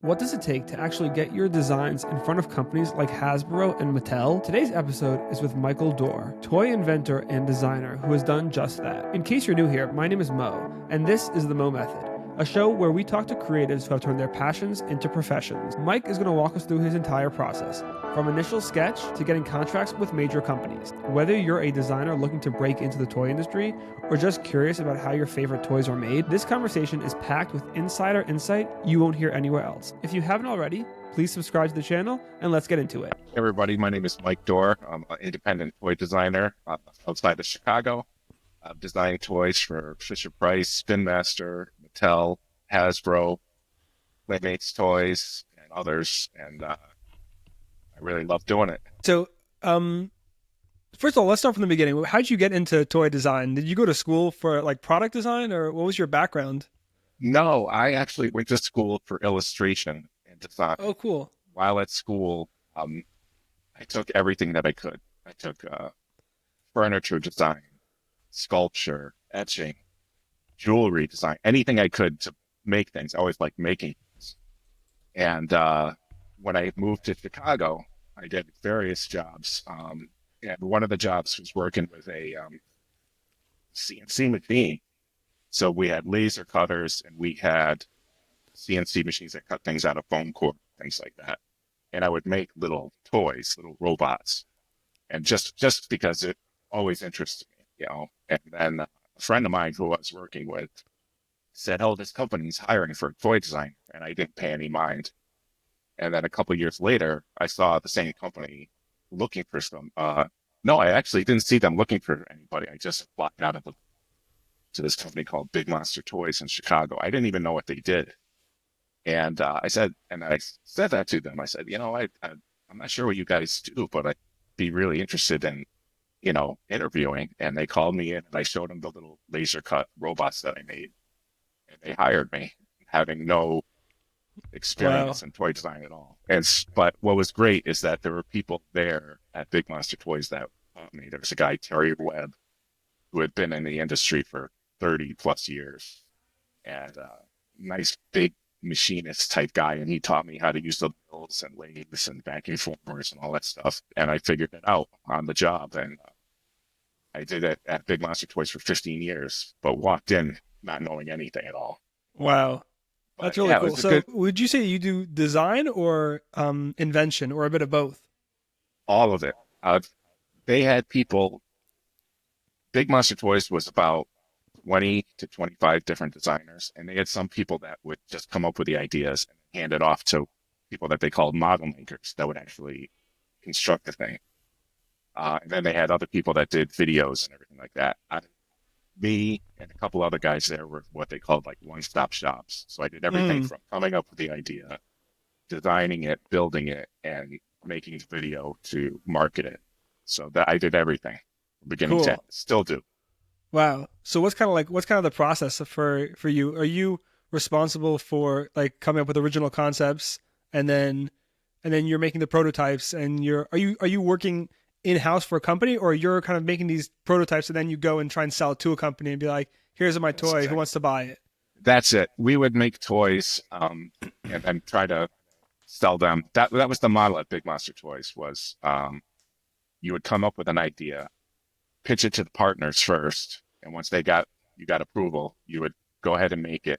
What does it take to actually get your designs in front of companies like Hasbaro and Mattel? Today's episode is with Michael Dore, toy inventor and designer who has done just that. In case you're new here, my name is Mo, and this is the Mo Method, a show where we talk to creatives who have turned their passions into professions. Mike is going to walk us through his entire process, from initial sketch to getting contracts with major companies. Whether you're a designer looking to break into the toy industry or just curious about how your favorite toys are made, this conversation is packed with insider insight you won't hear anywhere else. If you haven't already, please subscribe to the channel and let's get into it. Hey everybody, my name is Mike Dore. I'm an independent toy designer outside of Chicago. I've designed toys for Fisher-Price, Spin Master, Mattel, Hasbro, Playmates Toys, and others, and I really love doing it. So, first of all, let's start from the beginning. How did you get into toy design? Did you go to school for like product design, or what was your background? No, I actually went to school for illustration and design. Oh, cool. While at school, I took everything that I could. I took furniture design, sculpture, etching, jewelry design, anything I could to make things. I always liked making things. And when I moved to Chicago, I did various jobs. And one of the jobs was working with a CNC machine. So we had laser cutters and we had CNC machines that cut things out of foam core, things like that. And I would make little toys, little robots. And just because it always interested me, you know. And then a friend of mine who I was working with said, "Oh, this company's hiring for a toy designer." And I didn't pay any mind. And then a couple of years later, I saw the same company looking for some. No, I actually didn't see them looking for anybody. I just applied out of to this company called Big Monster Toys in Chicago. I didn't even know what they did. And I said that to them. I said, you know, I'm not sure what you guys do, but I'd be really interested in, you know, interviewing. And they called me in and I showed them the little laser cut robots that I made. And they hired me, having no experience in toy design at all. But what was great is that there were people there at Big Monster Toys that taught me. There was a guy, Terry Webb, who had been in the industry for 30 plus years, and nice big machinist type guy. And he taught me how to use the mills and lathes and vacuum formers and all that stuff. And I figured it out on the job. And I did it at Big Monster Toys for 15 years, but walked in not knowing anything at all. Wow. That's really cool. So would you say you do design or invention or a bit of both? All of it. They had people, Big Monster Toys was about 20 to 25 different designers. And they had some people that would just come up with the ideas and hand it off to people that they called model makers that would actually construct the thing. And then they had other people that did videos and everything like that. Me and a couple other guys there were what they called like one-stop shops. So I did everything from coming up with the idea, designing it, building it, and making the video to market it. So that I did everything from beginning to end. Still do. Wow. So what's kind of the process for you? Are you responsible for like coming up with original concepts and then you're making the prototypes and are you working in-house for a company, or you're kind of making these prototypes and then you go and try and sell it to a company and be like, here's my toy, exactly. Who wants to buy it? That's it. We would make toys and then try to sell them. That was the model at Big Monster Toys was you would come up with an idea, pitch it to the partners first, and once you got approval, you would go ahead and make it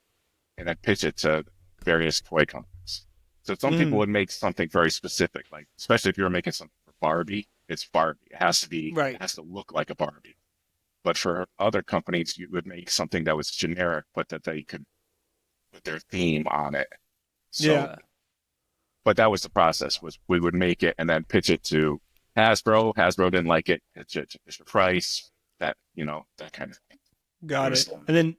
and then pitch it to various toy companies. So some people would make something very specific, like especially if you were making something for Barbie. It's Barbie. It has to be, right. It has to look like a Barbie. But for other companies, you would make something that was generic, but that they could put their theme on it. So, yeah. But that was the process, was we would make it and then pitch it to Hasbro. Hasbro didn't like it. Pitch it to Fisher-Price, that kind of thing. Got it. And then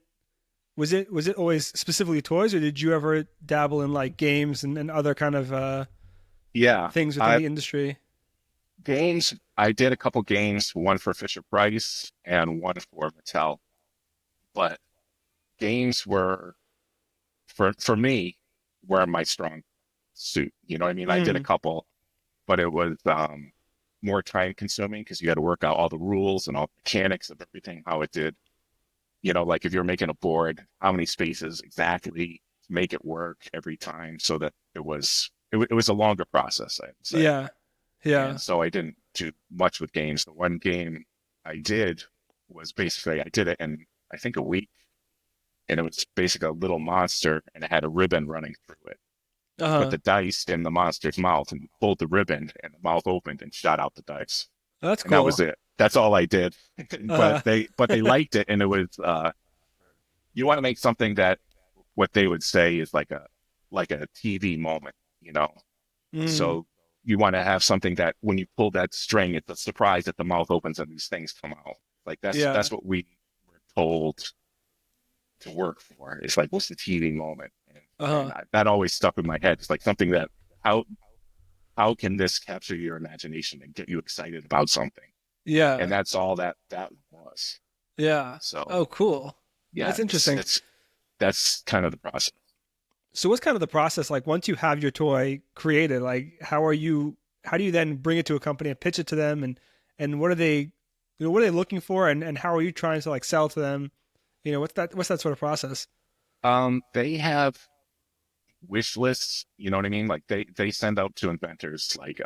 was it always specifically toys, or did you ever dabble in like games and other kind of things within the industry? Games, I did a couple games, one for Fisher-Price and one for Mattel. But games were, for me, were my strong suit. You know what I mean? I did a couple, but it was more time consuming because you had to work out all the rules and all the mechanics of everything, how it did. You know, like if you're making a board, how many spaces exactly make it work every time, so that it was a longer process, I'd say. Yeah. Yeah. And so I didn't do much with games. The one game I did was basically, I did it in, I think, a week. And it was basically a little monster, and it had a ribbon running through it. You put Uh-huh. the dice in the monster's mouth, and you pulled the ribbon, and the mouth opened and shot out the dice. That's And that cool. was it. That's all I did. Uh-huh. But they liked it, and it was you want to make something that what they would say is like a TV moment, you know. Mm. So you want to have something that when you pull that string, it's a surprise that the mouth opens and these things come out. Like Yeah. that's what we were told to work for. It's like, what's the TV moment? Uh-huh. That always stuck in my head. It's like something that how how can this capture your imagination and get you excited about something? And Yeah. that's all that was. Yeah. So Oh, cool. yeah, That's interesting. that's kind of the process. So what's kind of the process like once you have your toy created? Like how do you then bring it to a company and pitch it to them and what are they what are they looking for and how are you trying to like sell to them? What's that sort of process? They have wish lists, you know what I mean? Like they send out to inventors like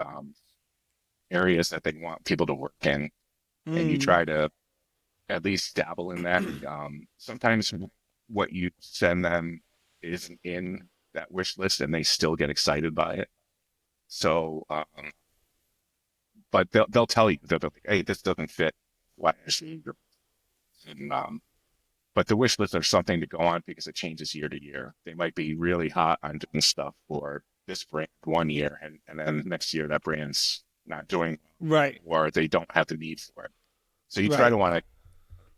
areas that they want people to work in, and you Mm, try to at least dabble in that. Sometimes what you send them isn't in that wish list, and they still get excited by it. So, but they'll tell you, they'll be like, "Hey, this doesn't fit." Why? And but the wish lists are something to go on because it changes year to year. They might be really hot on doing stuff for this brand one year, and then next year that brand's not doing right. well, or they don't have the need for it. So you try Right. to want to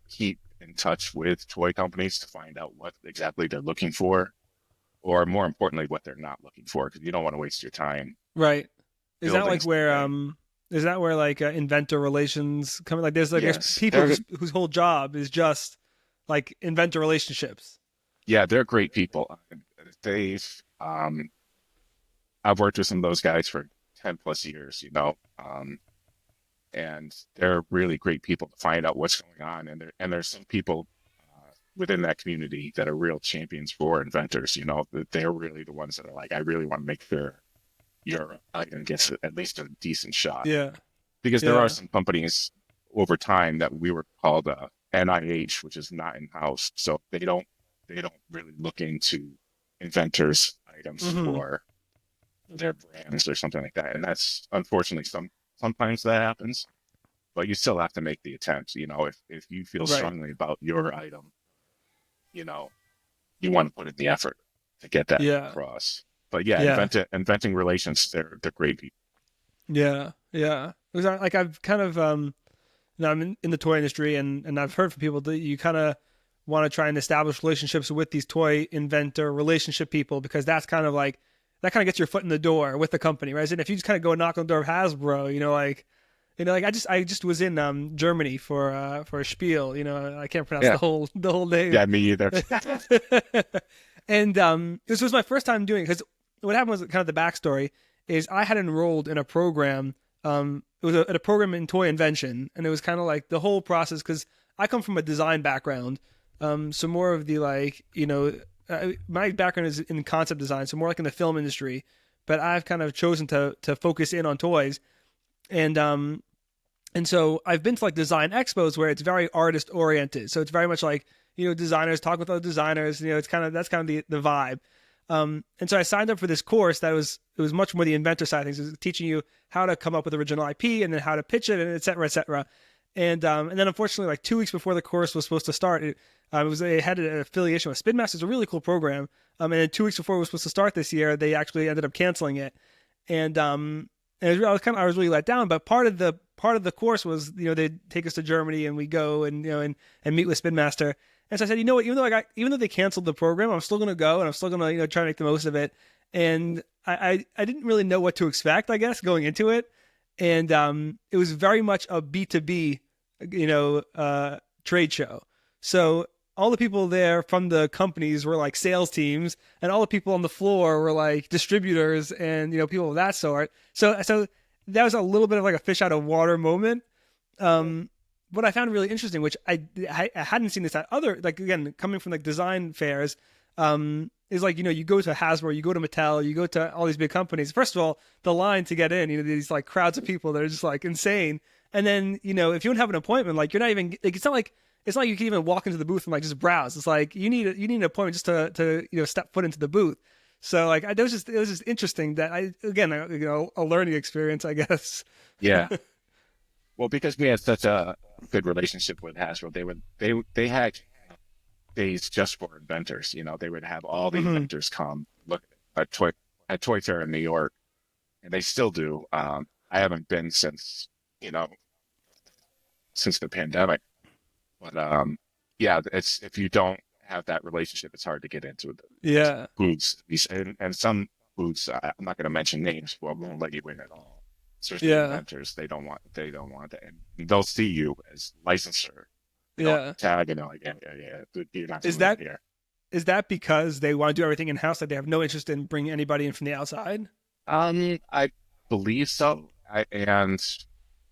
keep in touch with toy companies to find out what exactly they're looking for, or more importantly, what they're not looking for, because you don't want to waste your time Right. Is that building like where something. inventor relations come like there's Yes, people whose whole job is just like inventor relationships. yeah, they're great people. They've I've worked with some of those guys for 10 plus years, you know. And they're really great people to find out what's going on. And there's some people within that community that are real champions for inventors. You know, that they're really the ones that are like, I really want to make sure your item gets at least a decent shot. Yeah. Because there are Yeah. some companies over time that we were called NIH, which is not in house, so they don't really look into inventors items Mhm. for their brands or something like that. And that's unfortunately sometimes that happens, but you still have to make the attempt. You know, if you feel Right. strongly about your item, you know, you want to put in the effort to get that Yeah. across. But yeah, Yeah. inventing relations, they're great people. Yeah. Yeah. Because like I've kind of I'm in the toy industry and I've heard from people that you kind of want to try and establish relationships with these toy inventor relationship people because that's kind of like that kind of gets your foot in the door with the company, right? And if you just kind of go knock on the door of Hasbro, like I just was in Germany for a spiel, I can't pronounce Yeah, the whole name. yeah, me either. And this was my first time doing it because what happened was kind of the backstory is I had enrolled in a program. It was a program in toy invention, and it was kind of like the whole process because I come from a design background, so more of the my background is in concept design, so more like in the film industry. But I've kind of chosen to focus in on toys, and so I've been to like design expos where it's very artist oriented. So it's very much like, designers talk with other designers, it's kind of, that's kind of the vibe. And so I signed up for this course it was much more the inventor side of things. It was teaching you how to come up with original IP and then how to pitch it and et cetera, et cetera. And then unfortunately, like 2 weeks before the course was supposed to start, it had an affiliation with Spin Master. It's a really cool program. And then 2 weeks before it was supposed to start this year, they actually ended up canceling it. And I I was really let down. But part of the course was they'd take us to Germany and we go and meet with Spin Master. And so I said, you know what, even though they canceled the program, I'm still gonna go and I'm still gonna try to make the most of it. And I didn't really know what to expect, I guess, going into it. And it was very much a B2B trade show. So all the people there from the companies were like sales teams, and all the people on the floor were like distributors and people of that sort. So that was a little bit of like a fish out of water moment. What I found really interesting, which I hadn't seen this at other, like again coming from like design fairs, is like, you go to Hasbro, you go to Mattel, you go to all these big companies. First of all, the line to get in, these like crowds of people that are just like insane. And then, if you don't have an appointment, like you're not even like it's not like you can even walk into the booth and like just browse. It's like you need an appointment just to step foot into the booth. So like it was just interesting that a learning experience, I guess. Yeah. Well, because we had such a good relationship with Hasbro, they had days just for inventors. They would have all the Hmm. inventors come look at Toy Fair in New York, and they still do. I haven't been you know since the pandemic, but yeah, it's if you don't have that relationship, it's hard to get into the Yeah. booths. And some booths, I'm not going to mention names, but won't let you in at all. Especially Yeah. inventors, they don't want that, and they'll see you as licensor. They don't Yeah. tag, like, yeah, you're not Is coming in that here. is that because they want to do everything in house? Like they have no interest in bringing anybody in from the outside? I believe so. And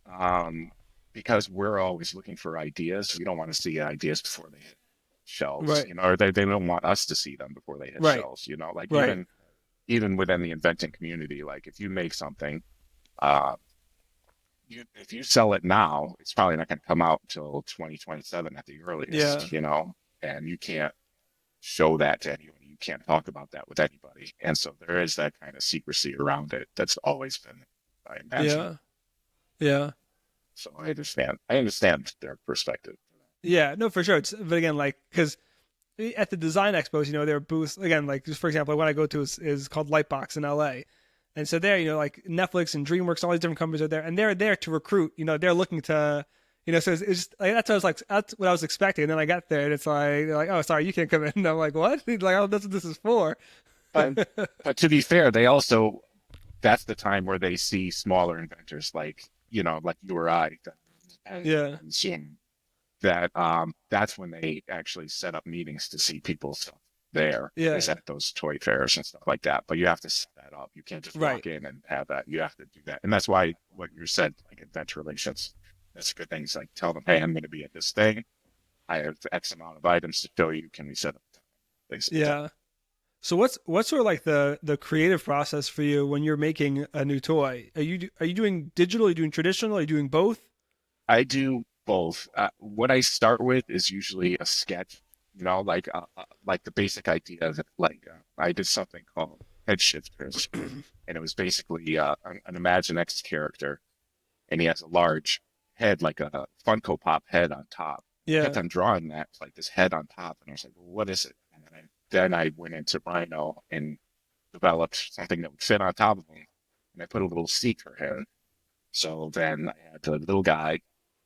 um, because we're always looking for ideas, we don't want to see ideas before they hit shelves, Right. or they don't want us to see them before they hit Right. shelves, like Right. even within the inventing community, like if you make something, uh, if you sell it now, it's probably not going to come out until 2027 at the Yeah. earliest, and you can't show that to anyone. You can't talk about that with anybody. And so there is that kind of secrecy around it that's always been, I imagine. Yeah. Yeah. So I understand their perspective. Yeah. No, for sure. But again, like, because at the design expos, there are booths, again, like, just for example, one I go to is called Lightbox in LA. And so there, like Netflix and DreamWorks, all these different companies are there, and they're there to recruit. They're looking to, so it's just like that's what I was like, that's what I was expecting. And then I got there, and it's like they're like, oh, sorry, you can't come in. And I'm like, what? He's like, oh, that's what this is for. But but to be fair, they also that's the time where they see smaller inventors like like you or I and Yeah. Zoom that that's when they actually set up meetings to see people stuff there is Yeah. at those toy fairs and stuff like that. But you have to set that up. You can't just Right. walk in and have that. You have to do that. And that's why what you said, like inventor relations, that's a good thing. It's like tell them, hey, I'm going to be at this thing. I have X amount of items to show you. Can we set up things like that? Yeah. So what's sort of like the creative process for you when you're making a new toy? Are you doing digital? Are you doing traditional? Are you doing both? I do both. What I start with is usually a sketch, like the basic idea of it. Like I did something called Head Shifters, and it was basically an Imaginext character, and he has a large head, like a Funko Pop head on top. I kept Yeah. on drawing that, like this head on top, and I was like, well, what is it? And then I went into Rhino and developed something that would fit on top of him, and I put a little seat for him. So then I had the little guy,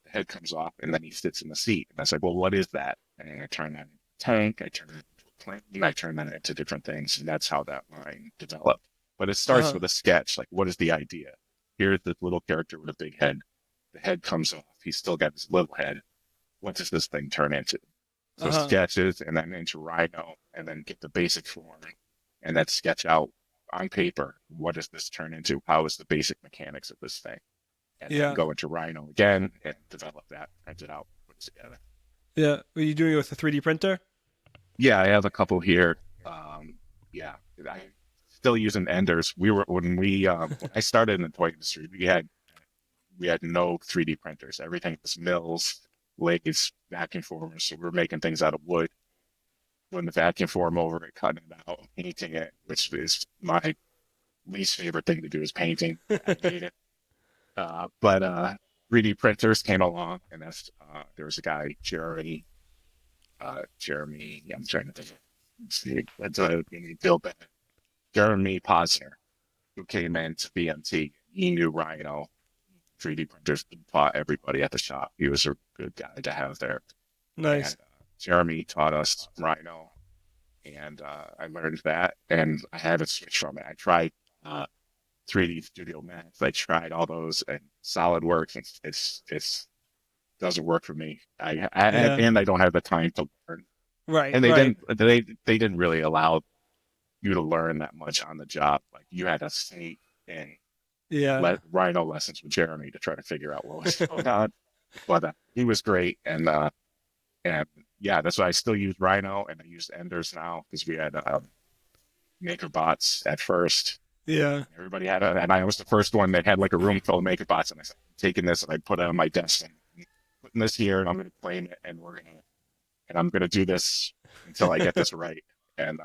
the head comes off, and then he sits in the seat. And I was like, well, what is that? And I turn that into a tank, I turn it into a plane, and I turn that into different things. And that's how that line developed. But it starts Uh-huh. with a sketch. Like, what is the idea? Here's this little character with a big head. The head comes off. He's still got this little head. What does this thing turn into? So Uh-huh. sketches, and then into Rhino, and then get the basic form, and then sketch out on paper. What does this turn into? How is the basic mechanics of this thing? And then Yeah. go into Rhino again and develop that, print it out, put it together. Yeah. Are you doing it with a 3D printer? Yeah, I have a couple here. Yeah, I still using Enders. When I started in the toy industry, we had no 3D printers. Everything was mills, lathes, vacuum formers. So we were making things out of wood, putting the vacuum form over it, cutting it out, painting it, which is my least favorite thing to do is painting. I hate it. But 3D printers came along, and there was a guy, Jeremy. Yeah, I'm trying to think. Let's see, Bill Bennett, Jeremy Posner, who came into BMT. He knew Rhino 3D printers, taught everybody at the shop. He was a good guy to have there. And Nice. Jeremy taught us Rhino, and I learned that, and I had to switch from it. I tried 3D Studio Max. I tried all those, and SolidWorks. It's doesn't work for me. Yeah. And I don't have the time to learn. Right. And Right. they didn't really allow you to learn that much on the job. Like you had to stay in Yeah. Rhino lessons with Jeremy to try to figure out what was going on. But he was great, and yeah, that's why I still use Rhino, and I use Enders now because we had maker bots at first. Yeah. Everybody had and I was the first one that had like a room full of maker bots. And I said, I'm taking this and I put it on my desk and putting this here and I'm going to claim it and I'm going to do this until I get this right. And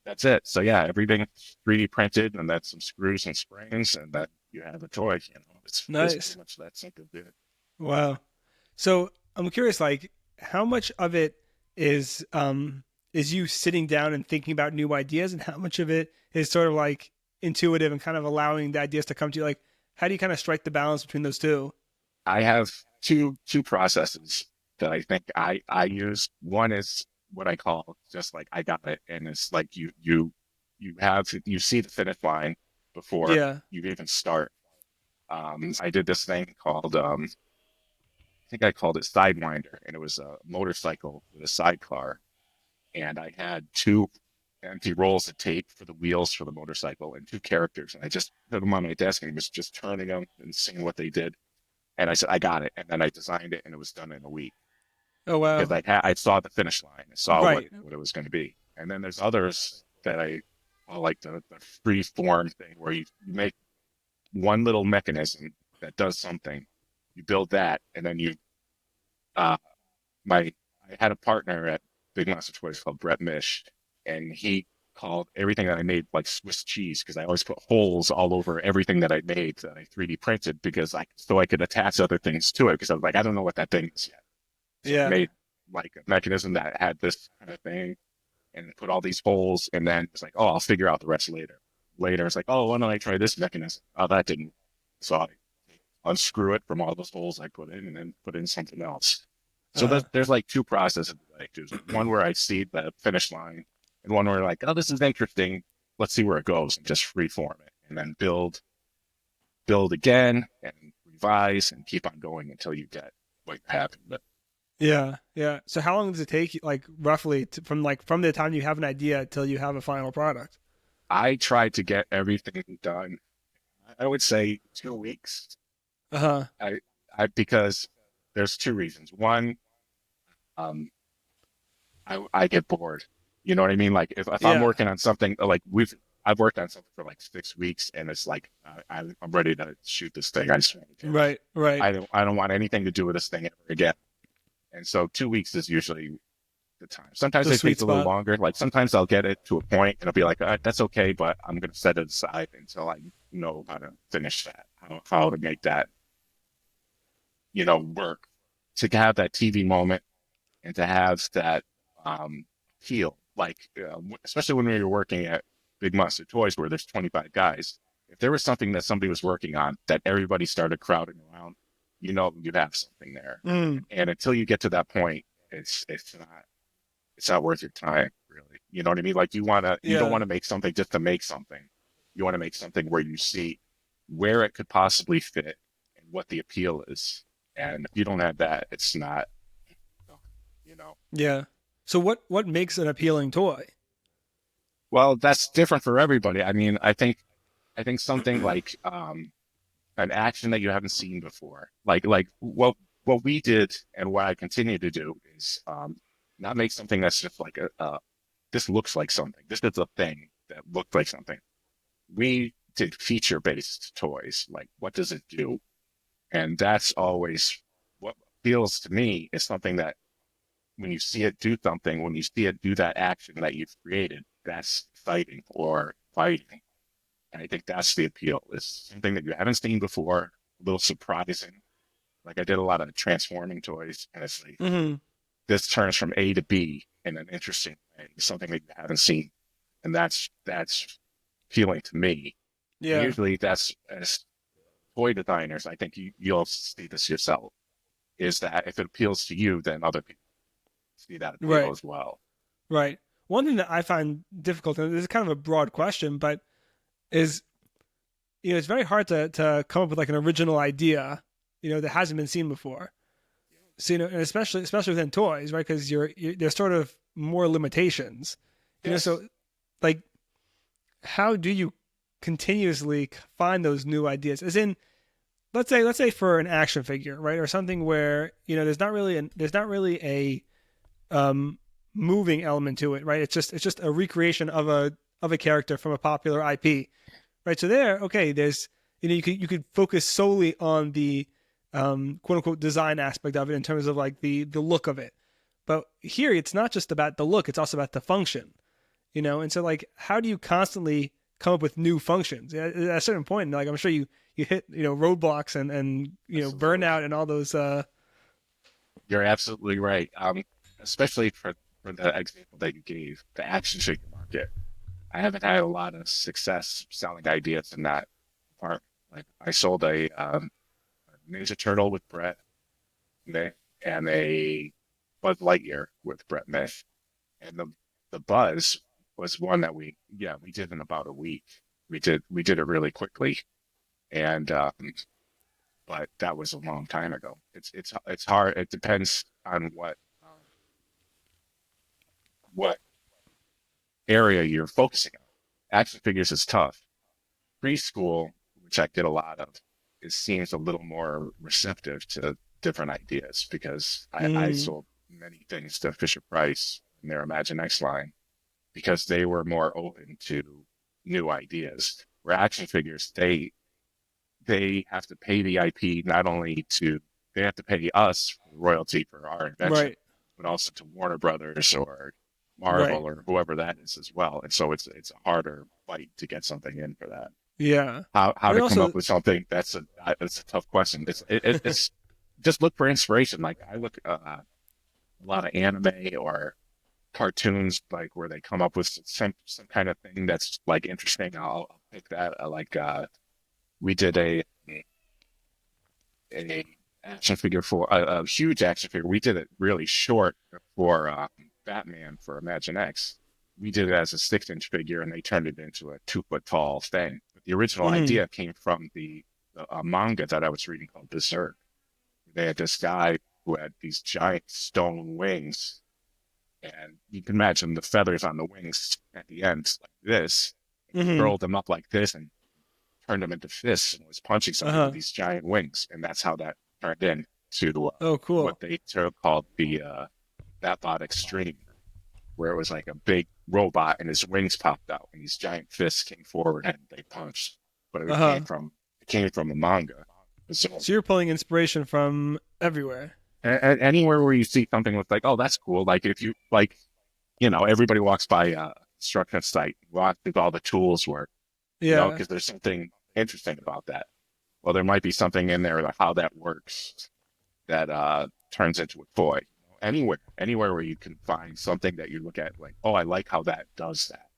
that's it. So yeah, everything 3D printed and that's some screws and springs and that you have a toy, it's Nice. pretty much that simple, dude. Wow. So I'm curious, like, how much of it is you sitting down and thinking about new ideas, and how much of it is sort of like intuitive and kind of allowing the ideas to come to you? Like, how do you kind of strike the balance between those two? I have two processes that I think I use. One is what I call just like I got it, and it's like you see the finish line before Yeah. you even start. I did this thing called I think I called it Sidewinder, and it was a motorcycle with a sidecar, and I had two empty rolls of tape for the wheels for the motorcycle and two characters, and I just put them on my desk and was just turning them and seeing what they did. And I said, I got it. And then I designed it and it was done in a week Oh because wow. I saw the finish line. I saw Right. what it was going to be. And then there's others that I like the free form thing where you make one little mechanism that does something. You build that and then uh, I had a partner at Big Monster Toys called Brett Mish, and he called everything that I made like Swiss cheese because I always put holes all over everything that I made that I 3D printed because I could attach other things to it because I was like, I don't know what that thing is yet. So I Yeah. made like a mechanism that had this kind of thing and put all these holes and then it's like, oh, I'll figure out the rest later. Later, it's like, oh, why don't I try this mechanism? Oh, that didn't. So I unscrew it from all those holes I put in and then put in something else. So Uh, there's like two processes that I do. One where I see the finish line and one where like, oh, this is interesting. Let's see where it goes and just freeform it and then build again and revise and keep on going until you get what you have. But yeah. Yeah. So how long does it take, like roughly, from the time you have an idea till you have a final product? I tried to get everything done. I would say 2 weeks. Uh huh. I because there's two reasons. One, um, I get bored. You know what I mean? Like if I'm Yeah. working on something like I've worked on something for like 6 weeks and it's like I'm ready to shoot this thing. I just want to finish. Right. Right. I don't want anything to do with this thing ever again. And so 2 weeks is usually the time. Sometimes The it sweet takes a little spot. longer. Like sometimes I'll get it to a point and I'll be like, that's okay, but I'm gonna set it aside until I know how to finish that, how to make that, work. To have that TV moment and to have that um, feel like, especially when we were working at Big Monster Toys where there's 25 guys, if there was something that somebody was working on that everybody started crowding around, you'd have something there. Mm. And until you get to that point, it's not worth your time, really. You know what I mean? Like you don't Yeah. want to make something just to make something. You want to make something where you see where it could possibly fit and what the appeal is. And if you don't have that, it's not, you know. Yeah. So what makes an appealing toy? Well, that's different for everybody. I mean, I think something like an action that you haven't seen before, like what we did and what I continue to do is not make something that's just like this looks like something. This is a thing that looked like something. We did feature based toys. Like, what does it do? And that's always what appeals to me is something that when you see it do something, when you see it do that action that you've created, that's exciting or fighting. And I think that's the appeal. It's something that you haven't seen before, a little surprising. Like I did a lot of transforming toys, and it's like Hmm. this turns from A to B in an interesting way, something that you haven't seen, and that's appealing to me. And Yeah. usually, that's as toy designers, I think you'll see this yourself. Is that if it appeals to you, then other people see that appeal Right. as well. Right. One thing that I find difficult, and this is kind of a broad question, but is it's very hard to come up with like an original idea, that hasn't been seen before. So and especially within toys, right? Because there's sort of more limitations, Yes. So like, how do you continuously find those new ideas? As in, let's say for an action figure, right, or something where there's not really a um moving element to it, right? It's just a recreation of of a character from a popular IP, right? So there, okay, there's you could focus solely on the quote unquote design aspect of it in terms of like the look of it. But here, it's not just about the look; it's also about the function, And so like, how do you constantly come up with new functions? At a certain point, like I'm sure you hit roadblocks and Absolutely. burnout and all those. You're absolutely right. Especially for the example that you gave, the action figure market. I haven't had a lot of success selling ideas in that part. Like I sold a Ninja Turtle with Brett May and a Buzz Lightyear with Brett May. And the Buzz was one that we did in about a week. We did it really quickly, and but that was a long time ago. It's hard. It depends on what area you're focusing on. Action figures is tough. Preschool, which I did a lot of, it seems a little more receptive to different ideas because I Mm, sold many things to Fisher Price and their Imaginext line because they were more open to new ideas. Where action figures, they have to pay the IP not only to they have to pay us royalty for our invention, right, but also to Warner Brothers or right, Marvel or whoever that is as well. And so it's a harder fight to get something in for that. yeah. How And to come also, up with something that's a tough question. It's just look for inspiration. Like I look a lot of anime or cartoons like where they come up with some kind of thing that's like interesting. I'll pick that. We did a action figure for a huge action figure. We did it really short for Batman for Imaginext. We did it as a 6-inch figure, and they turned it into a 2 foot tall thing. But the original mm, idea came from the manga that I was reading called Berserk. They had this guy who had these giant stone wings, and you can imagine the feathers on the wings at the ends like this. And he mm, curled them up like this and turned them into fists and was punching somebody with uh-huh. these giant wings, and that's how that turned into Oh, what cool. they called the Batbot Extreme, where it was like a big robot and his wings popped out and these giant fists came forward and they punched. But Uh-huh. it came from a manga. So So you're pulling inspiration from everywhere. anywhere where you see something with like, oh, that's cool. Like if you like, everybody walks by a construction site, watch all the tools work, Yeah. because there's something interesting about that. Well, there might be something in there like how that works that turns into a toy. Anywhere where you can find something that you look at like, oh, I like how that does that.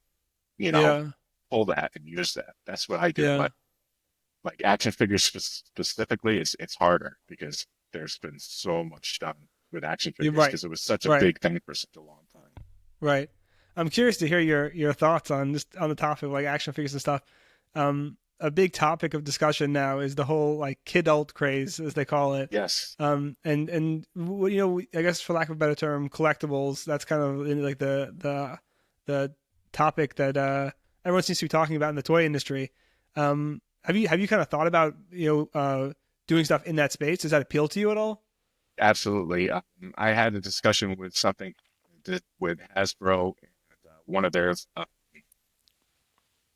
You know, Yeah. pull that and use that. That's what I do. Yeah. But like action figures specifically, it's harder because there's been so much done with action You're figures right. because it was such a Right. big thing for such a long time. Right. I'm curious to hear your thoughts on just on the topic of like action figures and stuff. A big topic of discussion now is the whole like kidult craze, as they call it. Yes, I guess for lack of a better term, collectibles. That's kind of like the topic that everyone seems to be talking about in the toy industry. Have you kind of thought about doing stuff in that space? Does that appeal to you at all? absolutely. I had a discussion with with Hasbro and one of their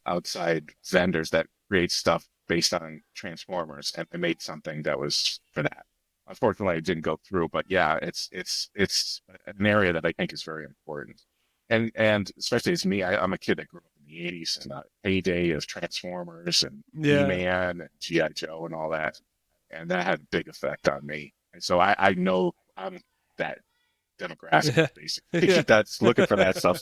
outside vendors that create stuff based on Transformers, and they made something that was for that. Unfortunately, it didn't go through, but yeah, it's an area that I think is very important. And especially as me, I'm a kid that grew up in the '80s and the heyday of Transformers and Yeah. He-Man and GI Joe and all that, and that had a big effect on me. And so I know I'm that demographic Yeah. basically Yeah. that's looking for that stuff.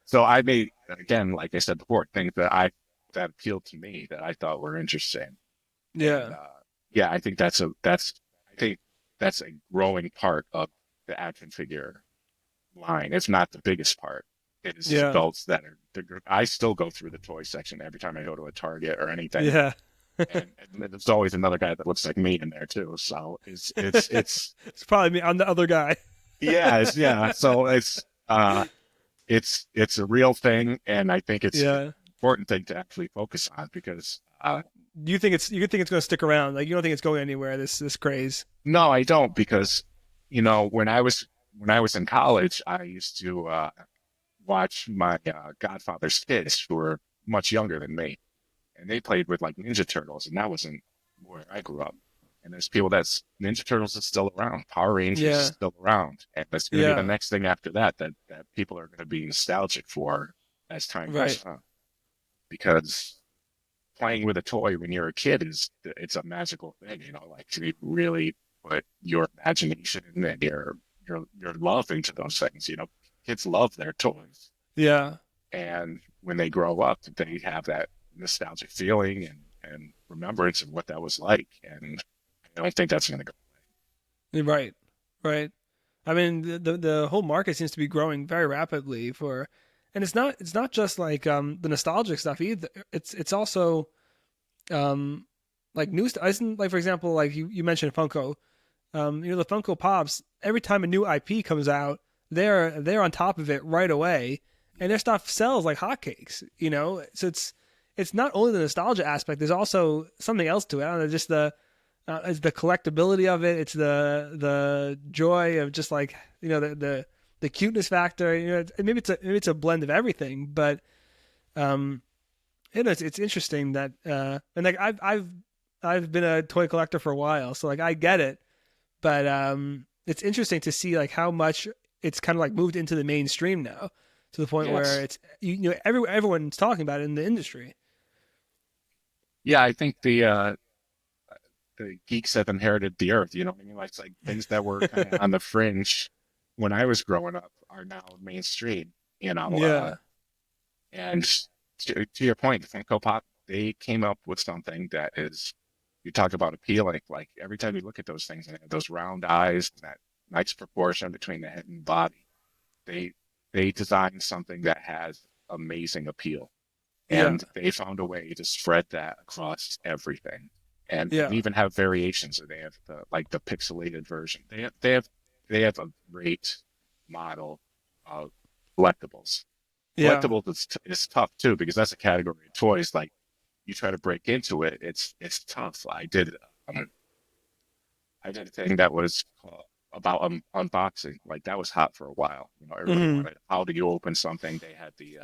So I made again, like I said before, things that appealed to me that I thought were interesting. And Yeah. yeah, I think that's a growing part of the action figure line. It's not the biggest part. It is Yeah. adults that are I still go through the toy section every time I go to a Target or anything. Yeah. And there's always another guy that looks like me in there too. So it's It's probably me. I'm the other guy. yeah. So it's a real thing, and I think it's an Yeah. important thing to actually focus on because You think it's going to stick around? Like you don't think it's going anywhere? This craze. no, I don't because when I was in college, I used to watch my godfather's kids who were much younger than me, and they played with like Ninja Turtles, and that wasn't where I grew up. And there's people that's Ninja Turtles is still around, Power Rangers is Yeah. still around, and that's going to be the Yeah. next thing after that that people are going to be nostalgic for as time Right. goes on. Because playing with a toy when you're a kid it's a magical thing, like to really put your imagination and your love into those things. Kids love their toys, Yeah. and when they grow up, they have that nostalgic feeling and remembrance of what that was like. And I don't think that's going to go Right. Right. I mean, the whole market seems to be growing very rapidly for, and it's not just like the nostalgic stuff either. It's also like new stuff. Isn't like for example, like you mentioned Funko. The Funko Pops. Every time a new IP comes out, they're on top of it right away, and their stuff sells like hotcakes. So it's not only the nostalgia aspect. There's also something else to it. I don't know, just it's the collectability of it. It's the joy of just like the cuteness factor. Maybe it's a blend of everything, but um, it's interesting that and like I've been a toy collector for a while, so like I get it, but it's interesting to see like how much it's kind of like moved into the mainstream now to the point where yes. it's everyone's talking about it in the industry. Yeah, I think the geeks have inherited the earth. You know what I mean? Like, it's like things that were kind of on the fringe when I was growing up are now mainstream. You know, uh, Yeah. and to your point, the Funko Pop, they came up with something that is, you talk about appealing. Like every time you look at those things and they have those round eyes, and that nice proportion between the head and body, they they designed something that has amazing appeal, Yeah. and they found a way to spread that across everything, and Yeah. even have variations. So they have the pixelated version. They have a great model of collectibles. Yeah. Collectibles is tough too, because that's a category of toys. Like, you try to break into it, it's tough. Um, I did a thing that was about unboxing. Like, that was hot for a while. Everybody Hmm. wanted, how do you open something? They had the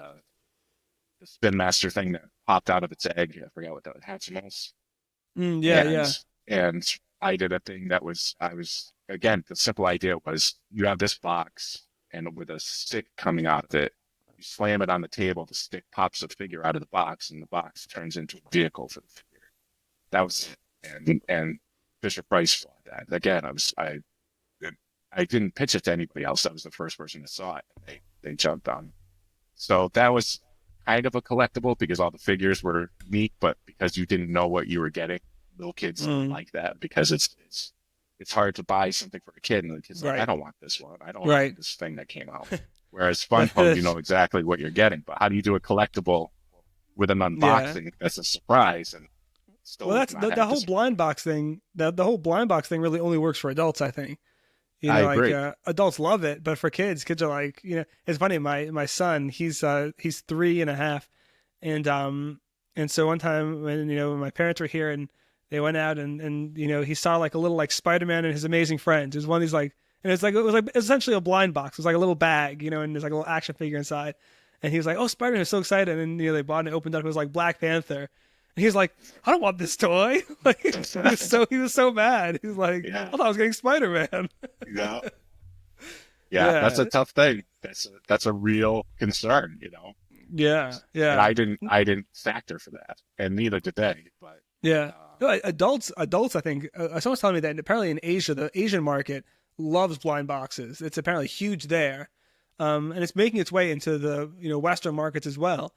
Spin Master thing that popped out of its egg. I forgot what that was, Hatchimals. Yeah. And Yeah. and I did a thing that was, I was, again, the simple idea was, you have this box, and with a stick coming out of it, you slam it on the table, the stick pops a figure out of the box, and the box turns into a vehicle for the figure. That was it. And Fisher Price bought that. Again, I didn't pitch it to anybody else. I was the first person that saw it. They jumped on. So that was kind of a collectible, because all the figures were neat, but because you didn't know what you were getting, little kids don't Mm. like that, because it's hard to buy something for a kid, and the kid's like, I Right. don't want this one. I don't want Right. this thing that came out. Whereas Funko, you know exactly what you're getting. But how do you do a collectible with an Yeah. unboxing that's a surprise and Well, still that's not the have whole this? blind box thing. The whole blind box thing really only works for adults, I think. I Like agree. adults love it, but for kids are like, it's funny. My son, he's 3.5, and so one time when my parents were here and they went out and he saw like a little like Spider-Man and his amazing friends. It was one of these like, and it was like essentially a blind box. It was like a little bag, and there's like a little action figure inside. And he was like, "Oh, Spider-Man!" Is so excited, and they bought it and it opened up. It was like Black Panther, and he was like, "I don't want this toy." Like he was so mad. He's like, Yeah, "I thought I was getting Spider-Man." yeah, yeah. That's Yeah, a tough thing. That's a real concern. yeah, And yeah, I didn't factor for that, and neither did they. But yeah. uh, No, adults. I think someone's telling me that apparently in Asia, the Asian market loves blind boxes. It's apparently huge there, and it's making its way into the Western markets as well.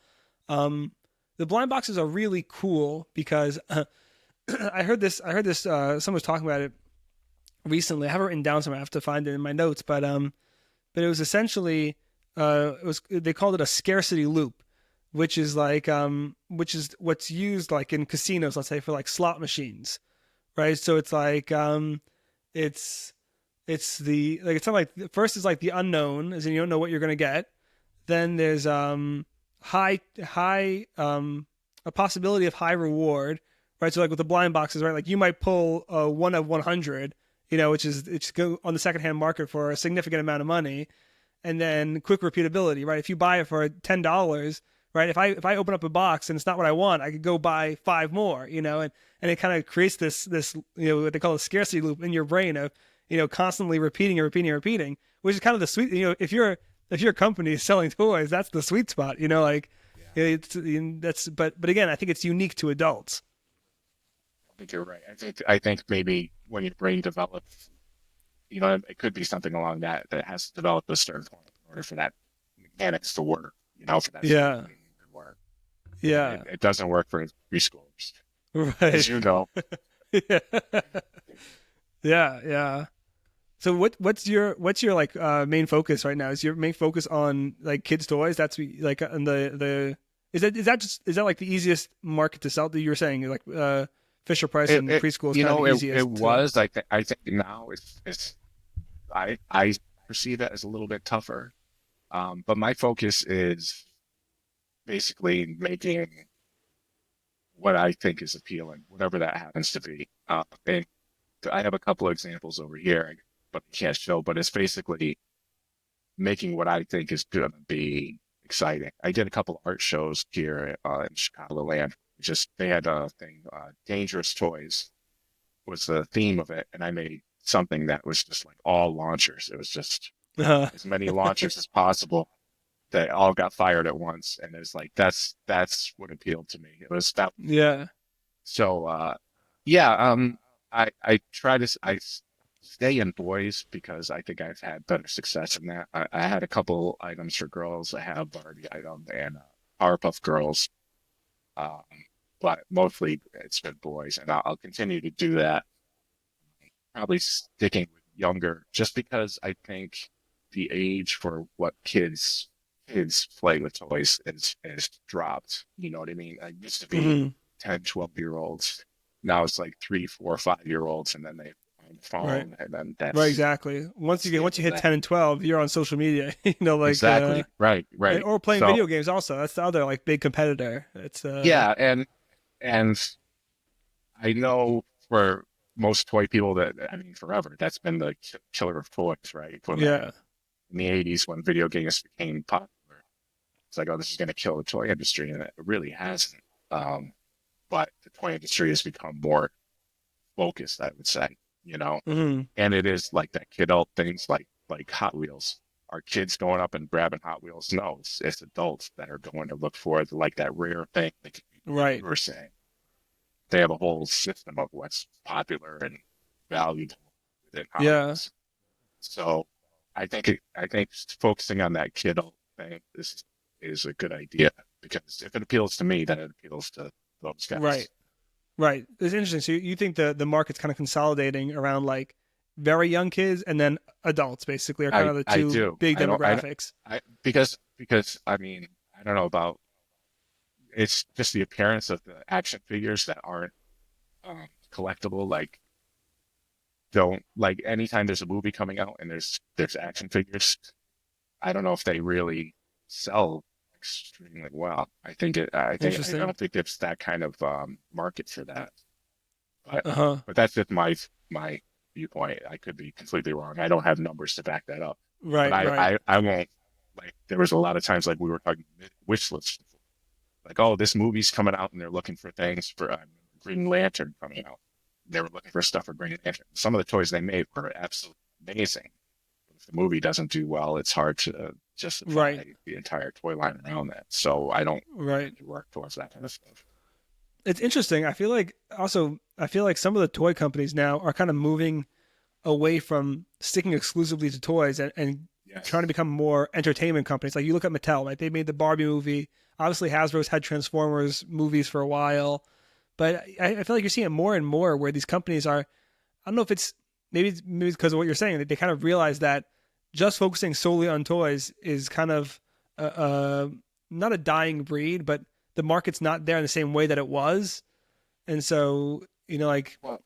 Um, the blind boxes are really cool because I heard this. Someone was talking about it recently. I have it written down somewhere. I have to find it in my notes, but it was essentially they called it a scarcity loop, which is what's used like in casinos, let's say for like slot machines, right? So it's like it's it's not like first is like the unknown, as in you don't know what you're gonna get. Then there's high a possibility of high reward, right? So like with the blind boxes, right? Like you might pull a 1 of 100, which is it's go on the secondhand market for a significant amount of money, and then quick repeatability, right? If you buy it for $10, right? If I open up a box and it's not what I want, I could go buy 5 more, and it kind of creates this what they call a scarcity loop in your brain of constantly repeating and repeating and repeating, which is kind of the sweet. If your company is selling toys, that's the sweet spot. Like Yeah, that's but again, I think it's unique to adults. I think you're right. I think maybe when your brain develops, it could be something along that has to develop a certain point in order for that mechanics to work. For that scarcity Yeah, to work. And yeah, it doesn't work for preschoolers, as right. you know. Yeah, yeah, yeah. So what's your like main focus right now? Is your main focus on like kids toys? That's like on the is that like the easiest market to sell? That you were saying like Fisher Price It, and it preschool is kind of the it easiest to. was. I think now it's I perceive it as a little bit tougher. But my focus is basically making what I think is appealing, whatever that happens to be. And I have a couple of examples over here, but I can't show. But it's basically making what I think is going to be exciting. I did a couple art shows here in Chicagoland. Just they had a thing, Dangerous Toys was the theme of it, and I made something that was just like all launchers. It was just as many launchers as possible. They all got fired at once, and it's like that's what appealed to me. It was that. Yeah. So yeah, I try to stay in boys because I think I've had better success in that. I had a couple items for girls. I have Barbie item and Powerpuff Girls, um, but mostly it's been boys, and I'll continue to do that. Probably sticking with younger, just because I think the age for what kids play with toys is dropped. You know what I mean? I used to be Hmm. 10, 12-year olds. Now it's like 3, 4, 5-year olds, and then they find the Right. phone, and then Right. that's Exactly. the end Once you of hit that. 10 and 12, you're on social media. Like Exactly. Right. Right. or playing So video games. Also, that's the other like big competitor. It's yeah, and I know for most toy people that I mean forever that's been the killer of toys, right? From yeah. in the 80s when video games became popular. It's like, oh, this is going to kill the toy industry, and it really hasn't. Um, but the toy industry has become more focused, I would say, Hmm. and it is like that kidult things like Hot Wheels. Are kids going up and grabbing Hot Wheels? No, it's adults that are going to look for like that rare thing. Like you Right. were saying, they have a whole system of what's popular and valuable within Hot Yeah. Wheels. So I think focusing on that kidult thing is a good idea because if it appeals to me, then it appeals to those Right. guys. Right. It's interesting. So you think the market's kind of consolidating around like very young kids and then adults basically are kind I of the I two do. big I don't. demographics. Because I mean I don't know about it's just the appearance of the action figures that aren't collectible. Like don't like anytime there's a movie coming out and there's action figures. I don't know if they really sell extremely well. I Interesting. don't think there's that kind of market for that. But Uh-huh. but that's just my viewpoint. I could be completely wrong. I don't have numbers to back that up. But Right, I right. I, I won't like there was a lot of times like we were talking wish lists. Like, oh, this movie's coming out and they're looking for things for Green Lantern coming out. They were looking for stuff for Green Lantern. Some of the toys they made were absolutely amazing. If the movie doesn't do well, it's hard to justify Right, the entire toy line around that. So I don't right. work towards that kind of stuff. It's interesting. I feel like some of the toy companies now are kind of moving away from sticking exclusively to toys and trying to Yes. become more entertainment companies. Like you look at Mattel, right? They made the Barbie movie. Obviously, Hasbro's had Transformers movies for a while, but I feel like you're seeing it more and more where these companies are. I don't know if maybe it's because of what you're saying that they kind of realize that just focusing solely on toys is kind of uh, not a dying breed, but the market's not there in the same way that it was, and so like Well,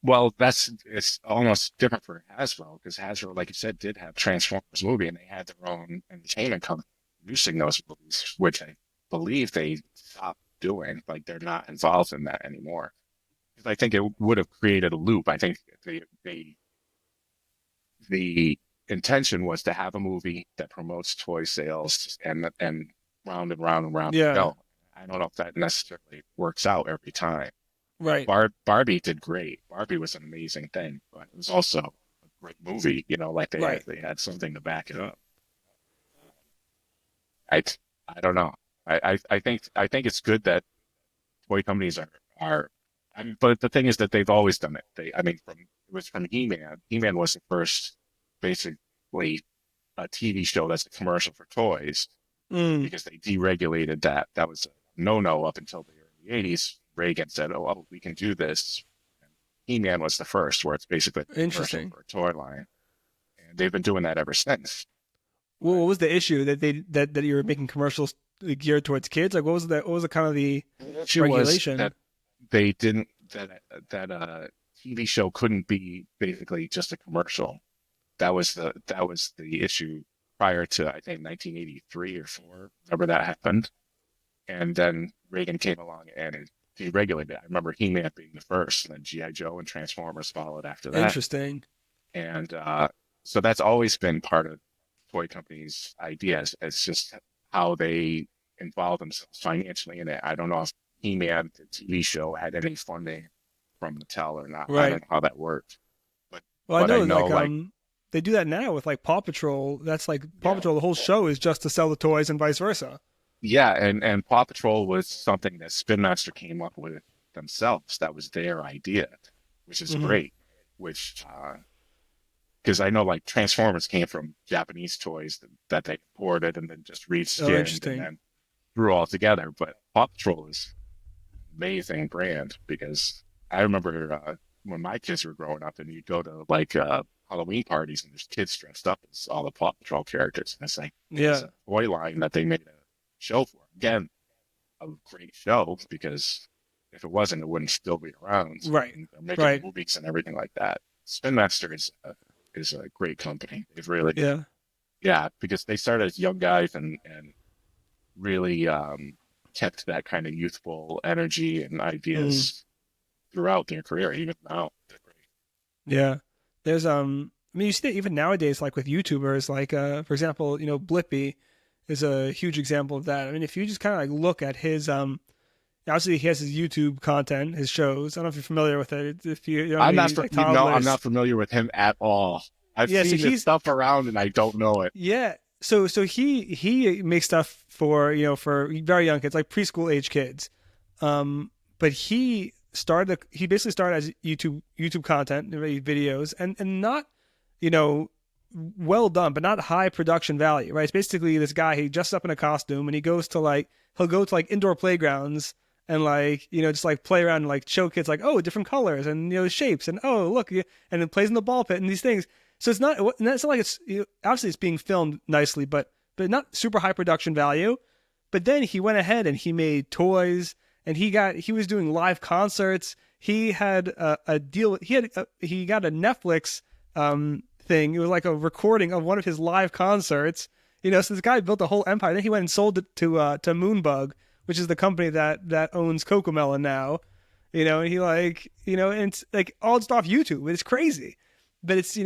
well, it's almost different for Hasbro because Hasbro, like you said, did have Transformers movie and they had their own entertainment company producing those movies, which I believe they stopped doing. Like they're not involved in that anymore. 'Cause I think it would have created a loop. I think the intention was to have a movie that promotes toy sales and round and round and round we Yeah. go. I don't know if that necessarily works out every time. Right. Barbie did great. Barbie was an amazing thing, but it was also a great movie. Like Right. they had something to back it up. I I don't know. I think it's good that toy companies are. I mean, but the thing is that they've always done it. I mean, it was from He-Man. He-Man was the first basically a TV show that's a commercial for toys Mm. because they deregulated that. That was a no-no up until the early '80s. Reagan said, "Oh, well, we can do this." And He-Man was the first, where it's basically a commercial Interesting. for a toy line, and they've been doing that ever since. Well, But what was the issue that you were making commercials geared towards kids? Like, what was the kind of the the issue was regulation? that they didn't that TV show couldn't be basically just a commercial. That was the issue prior to I think 1983 or four. Remember that happened, and then Reagan came along and it deregulated it. I remember He-Man being the first, and then GI Joe and Transformers followed after that, Interesting. and so that's always been part of toy companies' ideas. It's just how they involve themselves financially in it. I don't know if He-Man, the TV show, had any funding from Mattel or not. I don't Right. know how that worked, but Well, I but I know know like like they do that now with like Paw Patrol. That's like Paw yeah. Patrol. The whole show is just to sell the toys and vice versa. Yeah, and Paw Patrol was something that Spin Master came up with themselves. That was their idea, which is Hmm. great. Which because I know like Transformers came from Japanese toys that they imported and then just Oh, reskinned and interesting. then threw all together. But Paw Patrol is an amazing brand because I remember when my kids were growing up and you'd go to like Halloween parties and there's kids dressed up as all the Paw Patrol characters. And it's like it's Yeah. a toy line that they made a show for. Again, a great show because if it wasn't, it wouldn't still be around. Right. And they're making Right. movies and everything like that. Spin Master is a great company. They've really, Yeah. yeah, because they started as young guys and really kept that kind of youthful energy and Mm. ideas throughout their career. Even now, they're great. Yeah. There's I mean you see that even nowadays like with YouTubers like for example, Blippy is a huge example of that. I mean if you just kind of like look at his obviously he has his YouTube content, his shows. I don't know if you're familiar with it. If you don't have I'm not, any like I'm toddlers. not familiar with him at all. I've Yeah, so seen this he's stuff around and I don't know it. yeah. So he makes stuff for for very young kids, like preschool age kids. But he basically started as YouTube content, videos, and not you know well done, but not high production value, right? It's basically this guy, he dresses up in a costume and he'll go to like indoor playgrounds and like just like play around and like show kids like, oh, different colors and shapes, and oh look, and then plays in the ball pit and these things. So it's not, and it's not like it's obviously it's being filmed nicely, but not super high production value. But then he went ahead and he made toys, and he was doing live concerts. He had a deal. He got a Netflix thing. It was like a recording of one of his live concerts. So this guy built a whole empire. Then he went and sold it to Moonbug, which is the company that owns Cocomelon now. And he and it's like all just off YouTube. It's crazy, but it's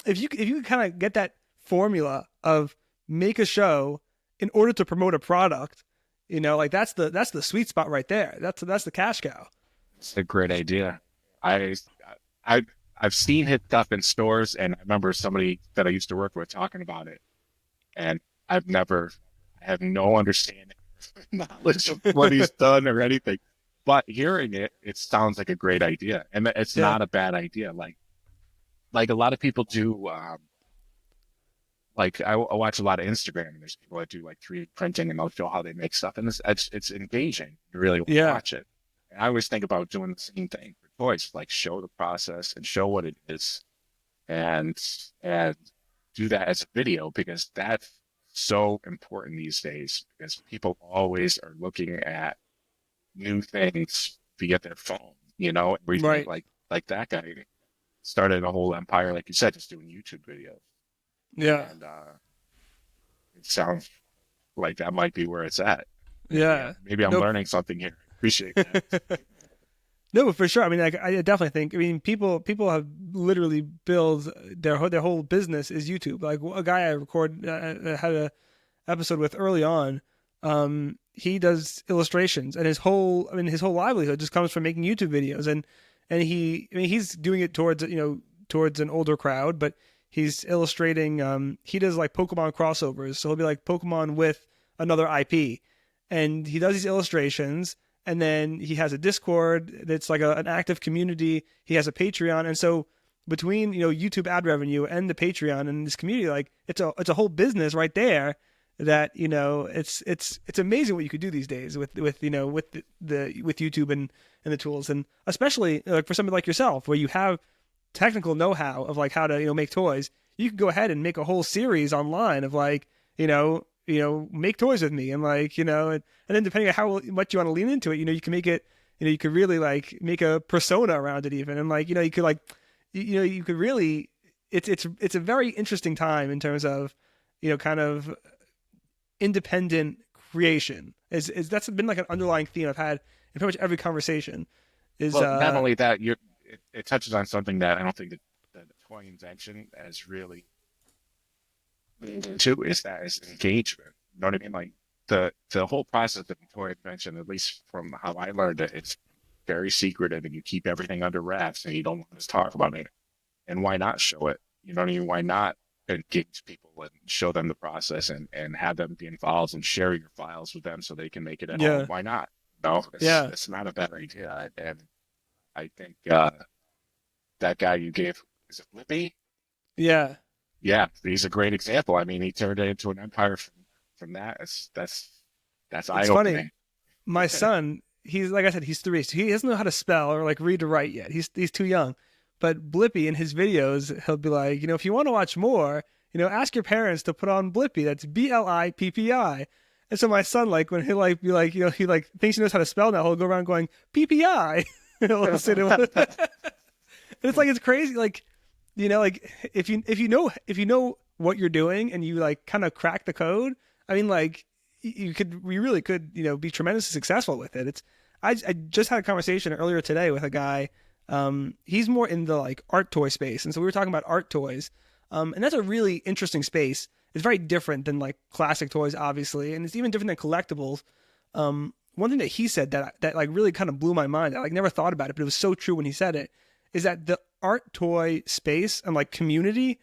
if you kind of get that formula of make a show in order to promote a product, like that's the sweet spot right there. That's the cash cow. It's a great idea. I, I, I've seen his stuff in stores, and I remember somebody that I used to work with talking about it, and I have no understanding, knowledge of what he's done or anything. But hearing it, it sounds like a great idea, and it's Yeah. not a bad idea. Like a lot of people do. Like I watch a lot of Instagram, and there's people that do like 3D printing, and they'll show how they make stuff, and it's engaging. You really want to Yeah. watch it. And I always think about doing the same thing for toys, like show the process and show what it is, and and do that as a video because that's so important these days because people always are looking at new things via their phone, everything Right. like that guy started a whole empire, like you said, just doing YouTube videos. Yeah. And it sounds like that might be where it's at. Yeah. Maybe I'm Nope. learning something here. Appreciate that. No, for sure. I mean, like, I definitely think. I mean, people have literally built their whole business is YouTube. Like a guy I had a episode with early on. He does illustrations, and his whole livelihood just comes from making YouTube videos. And he's doing it towards towards an older crowd, but he's illustrating. He does like Pokemon crossovers, so he'll be like Pokemon with another IP, and he does these illustrations. And then he has a Discord that's like an active community. He has a Patreon, and so between YouTube ad revenue and the Patreon and this community, like it's a whole business right there. That it's amazing what you could do these days with YouTube and the tools, and especially like for somebody like yourself where you have technical know-how of like how to make toys. You can go ahead and make a whole series online of like make toys with me, and like and then depending on how much you want to lean into it, you can make it, you could really like make a persona around it even, and like you could like you could really, it's a very interesting time in terms of kind of independent creation. Is That's been like an underlying theme I've had in pretty much every conversation. Is Well, not only that, it touches on something that I don't think that the toy invention has really to is engagement. You know what I mean? Like the whole process of toy invention, at least from how I learned it, it's very secretive, and you keep everything under wraps, and you don't want to talk about it. And why not show it? You know what I mean? Why not engage people and show them the process, and have them be involved and share your files with them so they can make it at home? Why not? No, it's not a bad idea. And I think that guy you gave, is it Lippy? Yeah. Yeah, he's a great example. I mean, he turned it into an empire from that. That's eye opening. Funny. My son, he's like I said, he's 3, so he doesn't know how to spell or like read or write yet. He's too young. But Blippy in his videos, he'll be like, if you want to watch more, ask your parents to put on Blippy. That's Blippi. And so my son, like when he'll like be like, he like thinks he knows how to spell now, he'll go around going PPI. He'll sit and it's like it's crazy. Like like if you know what you're doing and you like kind of crack the code, I mean, like you really could be tremendously successful with it. I just had a conversation earlier today with a guy. He's more in the like art toy space, and so we were talking about art toys, and that's a really interesting space. It's very different than like classic toys, obviously, and it's even different than collectibles. One thing that he said that like really kind of blew my mind. I like never thought about it, but it was so true when he said it. Is that the art toy space and like community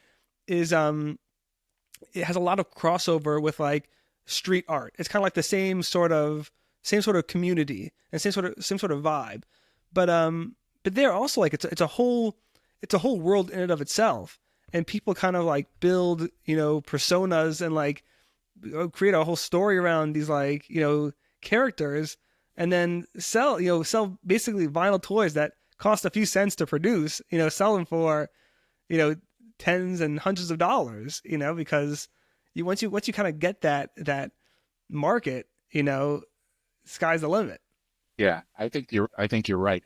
is it has a lot of crossover with like street art. It's kind of like the same sort of community and same sort of vibe, but they're also like it's a whole world in and of itself, and people kind of like build personas and like create a whole story around these like characters, and then sell basically vinyl toys that cost a few cents to produce, sell them for tens and hundreds of dollars, because once you kind of get that market, sky's the limit. Yeah, I think you're right.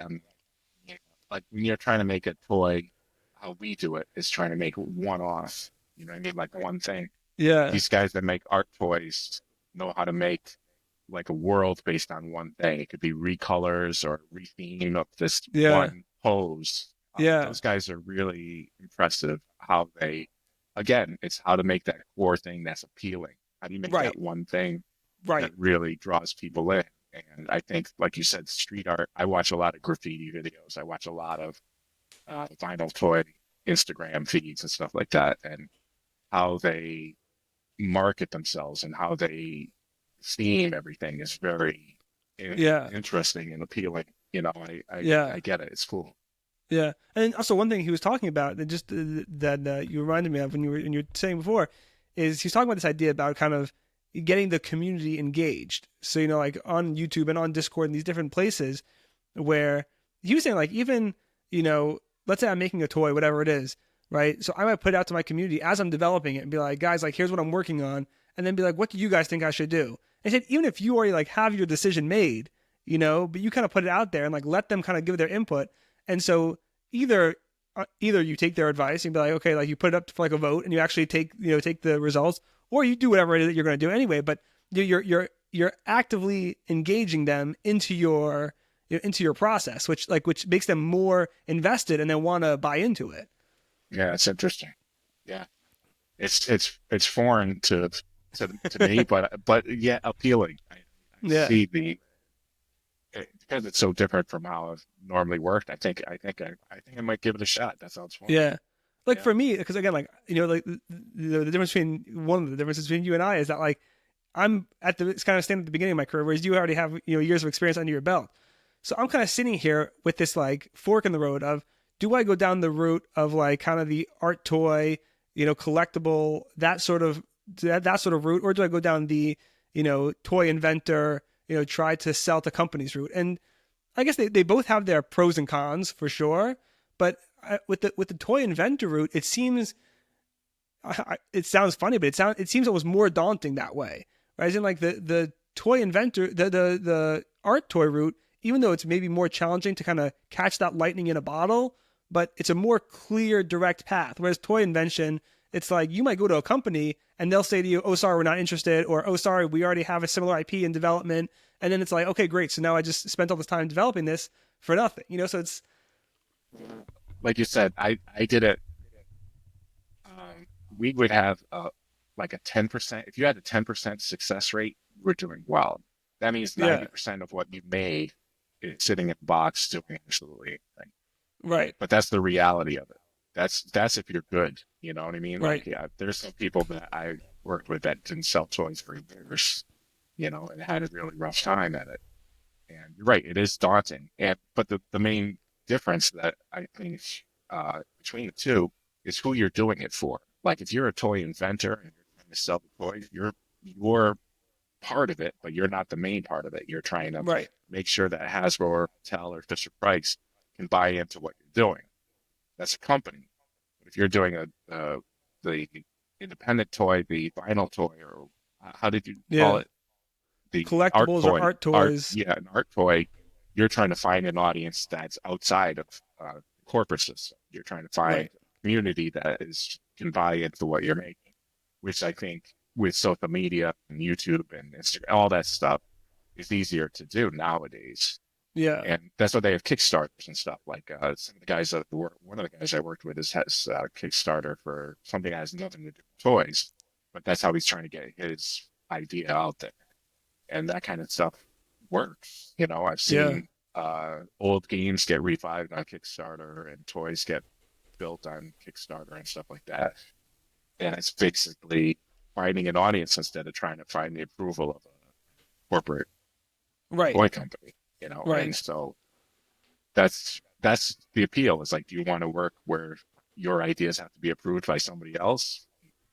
Like when you're trying to make a toy, how we do it is trying to make one off. You know what I mean? Like one thing. Yeah. These guys that make art toys know how to make like a world based on one thing. It could be recolors or retheme of this one pose. Those guys are really impressive. How it's how to make that core thing that's appealing. How do you make that one thing that really draws people in? And I think, like you said, street art. I watch a lot of graffiti videos. I watch a lot of vinyl toy Instagram feeds and stuff like that, and how they market themselves and how they theme everything is very interesting and appealing. I get it. It's cool. Yeah, and also one thing he was talking about that you reminded me of when you were saying before is he's talking about this idea about kind of getting the community engaged. So like on YouTube and on Discord and these different places where he was saying like even let's say I'm making a toy, whatever it is, right? So I might put it out to my community as I'm developing it and be like, guys, like here's what I'm working on, and then be like, what do you guys think I should do? And he said even if you already like have your decision made, but you kind of put it out there and like let them kind of give their input. And so either you take their advice and be like, okay, like you put it up for like a vote and you actually take the results, or you do whatever it is that you're going to do anyway. But you're actively engaging them into your into your process, which makes them more invested and then want to buy into it. Yeah, it's interesting. Yeah, it's foreign to me, but yet appealing. I Yeah. see because it's so different from how I've normally worked. I think I might give it a shot. That sounds fun. Yeah. Like Yeah. for me, because again, like, like the difference between one of the differences between you and I is that like I'm at the it's kind of stand at the beginning of my career, whereas you already have, years of experience under your belt. So I'm kind of sitting here with this like fork in the road of, do I go down the route of like kind of the art toy, collectible, that sort of route, or do I go down the, toy inventor, try to sell to companies route? And I guess they both have their pros and cons for sure. But with the toy inventor route, it seems it sounds funny, but it seems almost more daunting that way. Right? As in like the toy inventor, the art toy route, even though it's maybe more challenging to kind of catch that lightning in a bottle, but it's a more clear, direct path. Whereas toy invention, it's like you might go to a company and they'll say to you, "Oh, sorry, we're not interested," or "Oh, sorry, we already have a similar IP in development." And then it's like, "Okay, great. So now I just spent all this time developing this for nothing." So it's Like you said, I did it. We would have like a 10%. If you had a 10% success rate, we're doing well. That means yeah, 90% of what you made is sitting in a box doing absolutely anything. right, But that's the reality of it. That's if you're good. You know what I mean? right, Like, yeah, there's some people that I worked with that didn't sell toys for years, and had a really rough time at it. And you're right, it is daunting. But the main difference that I think between the two is who you're doing it for. Like if you're a toy inventor and you're trying to sell the toy, you're part of it, but you're not the main part of it. You're trying to right, make sure that Hasbro or Mattel or Fisher Price can buy into what you're doing. That's a company. But if you're doing the independent toy, the vinyl toy, or how did you call yeah, it? The art collectibles or toy, art toys, yeah, an art toy. You're trying to find an audience that's outside of the corporate system. You're trying to find right, a community that can buy into what you're making, which I think with social media and YouTube and Instagram, all that stuff is easier to do nowadays. yeah, And that's why they have Kickstarters and stuff. Like some of the guys one of the guys I worked with has a Kickstarter for something that has nothing to do with toys, but that's how he's trying to get his idea out there, and that kind of stuff works. I've yeah, seen old games get revived on Kickstarter and toys get built on Kickstarter and stuff like that. And it's basically finding an audience instead of trying to find the approval of a corporate right, toy company. And right, so that's the appeal. Is like, do you want to work where your ideas have to be approved by somebody else?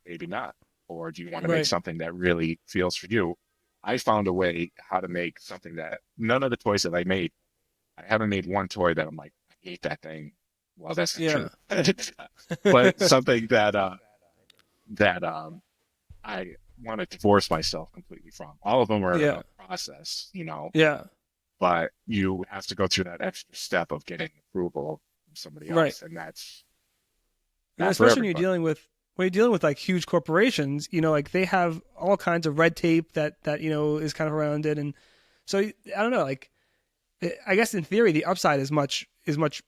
Maybe not. Or do you want to make right, something that really feels for you? I found a way how to make something that none of the toys that I haven't made one toy that I'm like, I hate that thing. Well, that's not yeah, true. But something that I want to divorce myself completely from. All of them are yeah, a process, yeah, but you have to go through that extra step of getting approval from somebody right. else, and that's not for Especially everybody. when you're dealing with like huge corporations, like they have all kinds of red tape that is kind of around it, and so I don't know, like I guess in theory the upside is much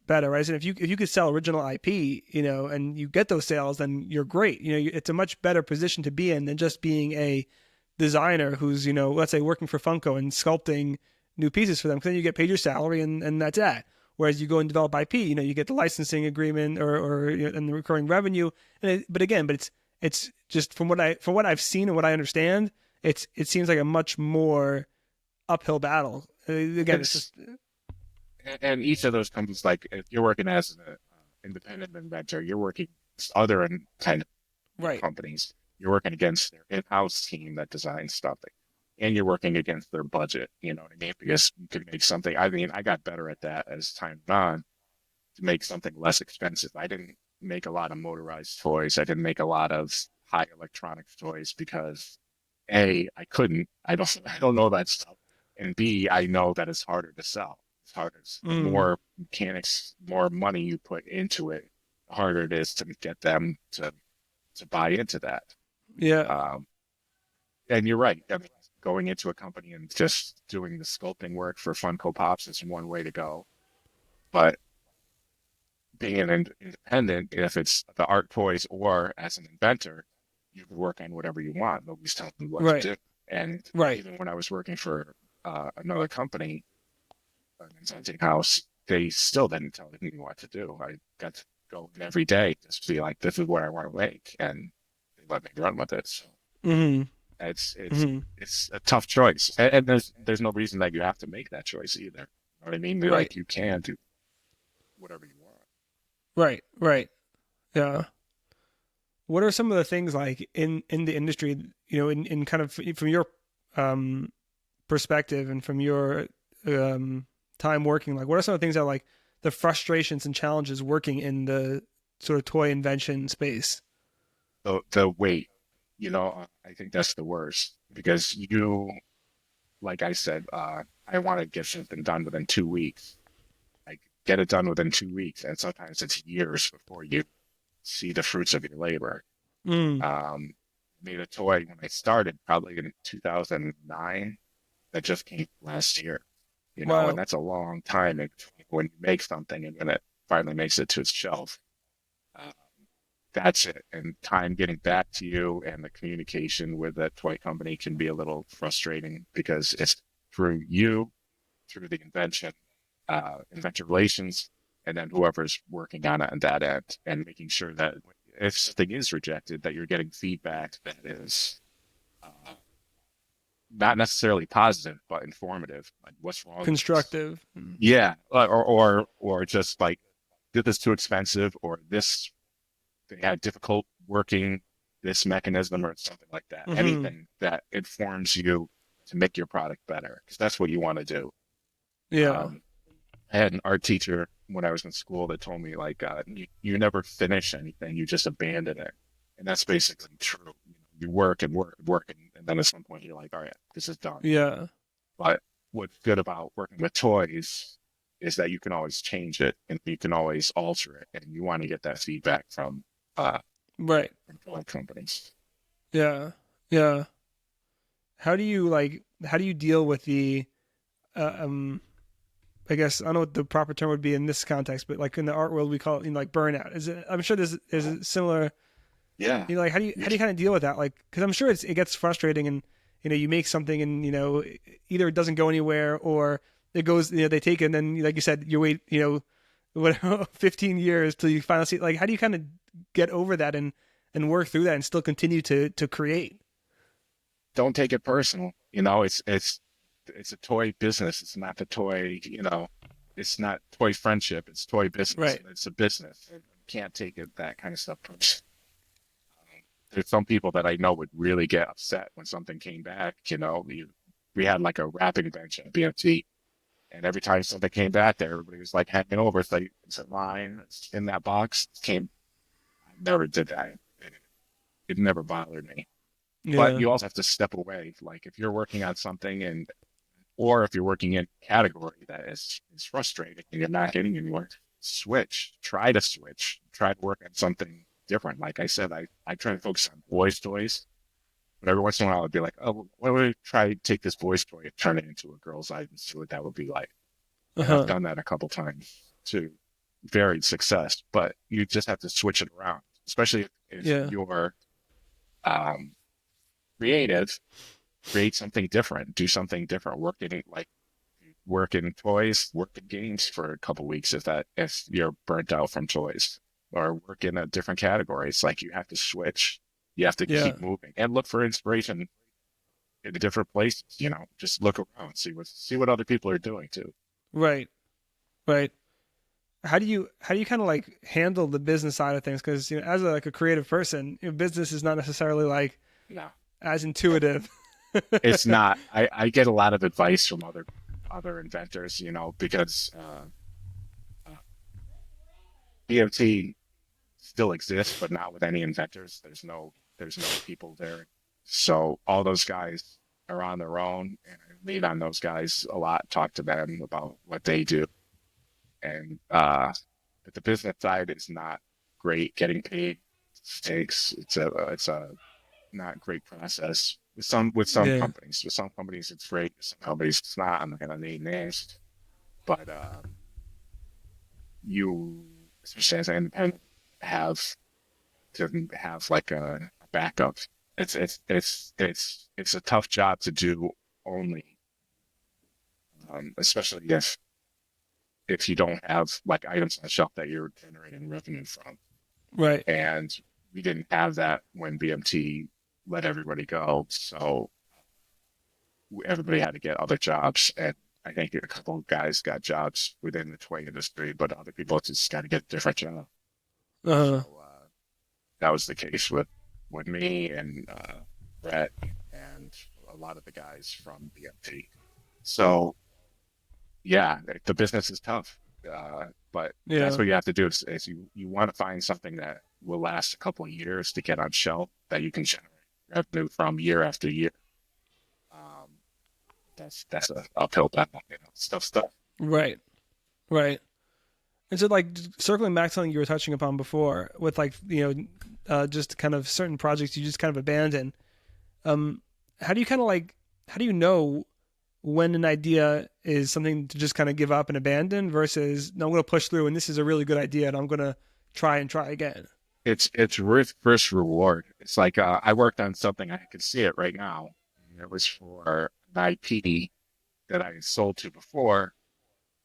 better, right? And if you could sell original IP, and you get those sales, then you're great. It's a much better position to be in than just being a designer who's let's say working for Funko and sculpting new pieces for them. Because then you get paid your salary and that's it. Whereas you go and develop IP, you get the licensing agreement or and the recurring revenue. But it's just from what I've seen and what I understand, it seems like a much more uphill battle. Again, it's It's just and each of those companies, like if you're working as an independent inventor, you're working with other kind of right. companies. You're working against their in-house team that designs stuff, and you're working against their budget. You know what I mean? Because you can make something. I mean, I got better at that as time went on to make something less expensive. I didn't make a lot of motorized toys. I didn't make a lot of high electronics toys because A, I couldn't. I don't know that stuff. And B, I know that it's harder to sell. It's harder. The Mm, more mechanics, more money you put into it, the harder it is to get them to buy into that. yeah. Um, and you're right. I mean, going into a company and just doing the sculpting work for Funko Pops is one way to go. But being an independent, if it's the art toys or as an inventor, you can work on whatever you want. Nobody's telling you what to Right. do. And Right. even when I was working for another company, an inventing house, they still didn't tell me what to do. I got to go in every day just to be like, this is what I want to make, and they let me run with it. So Mm-hmm. it's it's Mm-hmm. it's a tough choice, and there's no reason that you have to make that choice either. You know what I mean? Right. Like you can do whatever you want. Right. Right. Yeah. What are some of the things like in the industry, in kind of from your um perspective and from your um time working, like what are some of the things that like the frustrations and challenges working in the sort of toy invention space? The wait, I think that's the worst because like I said, I want to get something done within 2 weeks. Like get it done within 2 weeks, and sometimes it's years before you see the fruits of your labor. Mm. Um, Made a toy when I started, probably in 2009, that just came last year, and Wow. that's a long time in between when you make something and when it finally makes it to its shelf. Uh, that's it. And time getting back to you and the communication with the toy company can be a little frustrating because it's through you, through the inventor relations, and then whoever's working on it on that end, and making sure that if something is rejected, that you're getting feedback that is uh, not necessarily positive, but informative. Like, what's wrong with this? Constructive. Mm. Yeah, or just like, this is too expensive, or this they had difficult working this mechanism, or something like that. Mm-hmm. Anything that informs you to make your product better, because that's what you want to do. Yeah. Um, I had an art teacher when I was in school that told me like you never finish anything, you just abandon it, and that's basically true. You work and work and work, and then at some point you're like, all right, this is done. Yeah. But what's good about working with toys is that you can always change it and you can always alter it, and you want to get that feedback uh, Right. from toy companies. Yeah. Yeah. How do you deal with the uh, um I guess I don't know what the proper term would be in this context, but like in the art world we call it like burnout. Is it? I'm sure there's a similar. Yeah. Like how do you kind of deal with that? Like because I'm sure it gets frustrating and you make something and either it doesn't go anywhere or it goes they take it and then like you said you wait whatever 15 years till you finally see like how do you kind of get over that and work through that and still continue to create? Don't take it personal. It's a toy business. It's not the toy, it's not toy friendship. It's toy business. Right. It's a business. You can't take it that kind of stuff personal. There's some people that I know would really get upset when something came back. We had like a wrapping bench at BMT, and every time something came back there, everybody was like hanging over. It's like, it's in line, it's in that box. I never did that. It never bothered me. But Yeah. you also have to step away. Like if you're working on something or if you're working in a category that is frustrating and you're not getting anywhere, try to work on something different. Like I said, I try to focus on boys' toys, but every once in a while I'd be like, oh, why don't we try to take this boys' toy and turn it into a girl's item, see what that would be like. And I've Uh-huh. done that a couple times to varied success, but you just have to switch it around, especially if Yeah. you're um, creative, create something different, do something different, work in toys, work in games for a couple weeks if you're burnt out from toys, or work in a different category. It's like you have to switch. You have to Yeah. keep moving and look for inspiration in different places. Just look around, see what other people are doing too. Right. Right. How do you kind of like handle the business side of things? Because as a creative person, business is not necessarily like No, as intuitive. it's not. I get a lot of advice from other inventors, because uh, BMT still exists, but not with any inventors. There's no people there. So all those guys are on their own, and I lean on those guys a lot, talk to them about what they do. And but the business side is not great getting paid. It's a not great process. With some Yeah. companies, it's great. With some companies it's not. I'm not gonna name names, but you, especially as an independent, have to have like a backup. It's a tough job to do only, especially if you don't have like items on the shelf that you're generating revenue from. Right. And we didn't have that when BMT let everybody go, so everybody had to get other jobs. And I think a couple of guys got jobs within the toy industry, but other people just got to get a different job. So Uh. that was the case with me and Brett and a lot of the guys from BMT. So yeah, the business is tough, but that's Yeah. what you have to do is you want to find something that will last a couple of years to get on shelf that you can generate revenue from year after year. Um, that's a uphill battle, stuff. Right. Right. And so, like, circling back to something you were touching upon before, with like, just kind of certain projects you just kind of abandon. Um, how do you kind of like, how do you know when an idea is something to just kind of give up and abandon versus no, I'm going to push through and this is a really good idea and I'm going to try and try again. It's risk reward. It's like I worked on something, I can see it right now. It was for an IP that I sold to before,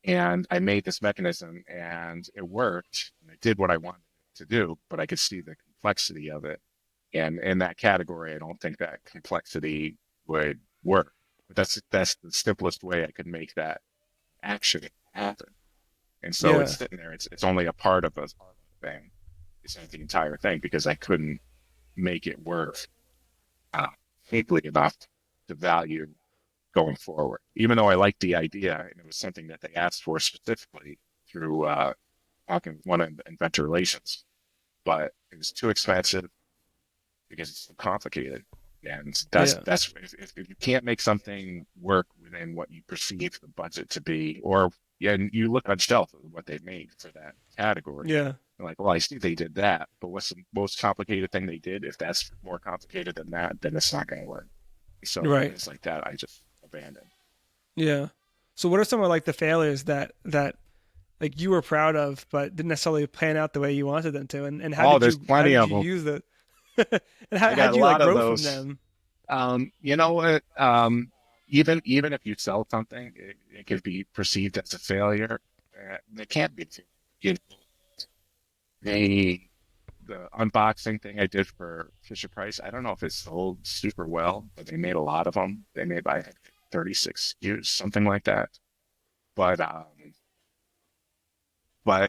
and I made this mechanism and it worked and it did what I wanted it to do, but I could see the complexity of it. And in that category, I don't think that complexity would work. But that's the simplest way I could make that action happen. And so it's Yeah. sitting there. It's only a part of a thing. It's not the entire thing because I couldn't make it work uh, deeply enough to value going forward. Even though I liked the idea and it was something that they asked for specifically through talking with one of inventor relations, but it was too expensive because it's so complicated. And Yeah. that's if you can't make something work within what you perceive the budget to be, or yeah, and you look on shelf at what they made for that category, Yeah. you're like, well, I see they did that, but what's the most complicated thing they did? If that's more complicated than that, then it's not going to work. So Right. it's like that. I just abandoned. Yeah. So what are some of like the failures that like you were proud of but didn't necessarily pan out the way you wanted them to and Oh, there's how plenty did of you them. use the and I how got did a you like lot of grow from those. them? You know what? Even if you sell something, it could be perceived as a failure. It can't be. You know, the the unboxing thing I did for Fisher Price. I don't know if it sold super well, but they made a lot of them. They made like 36 SKUs, something like that. But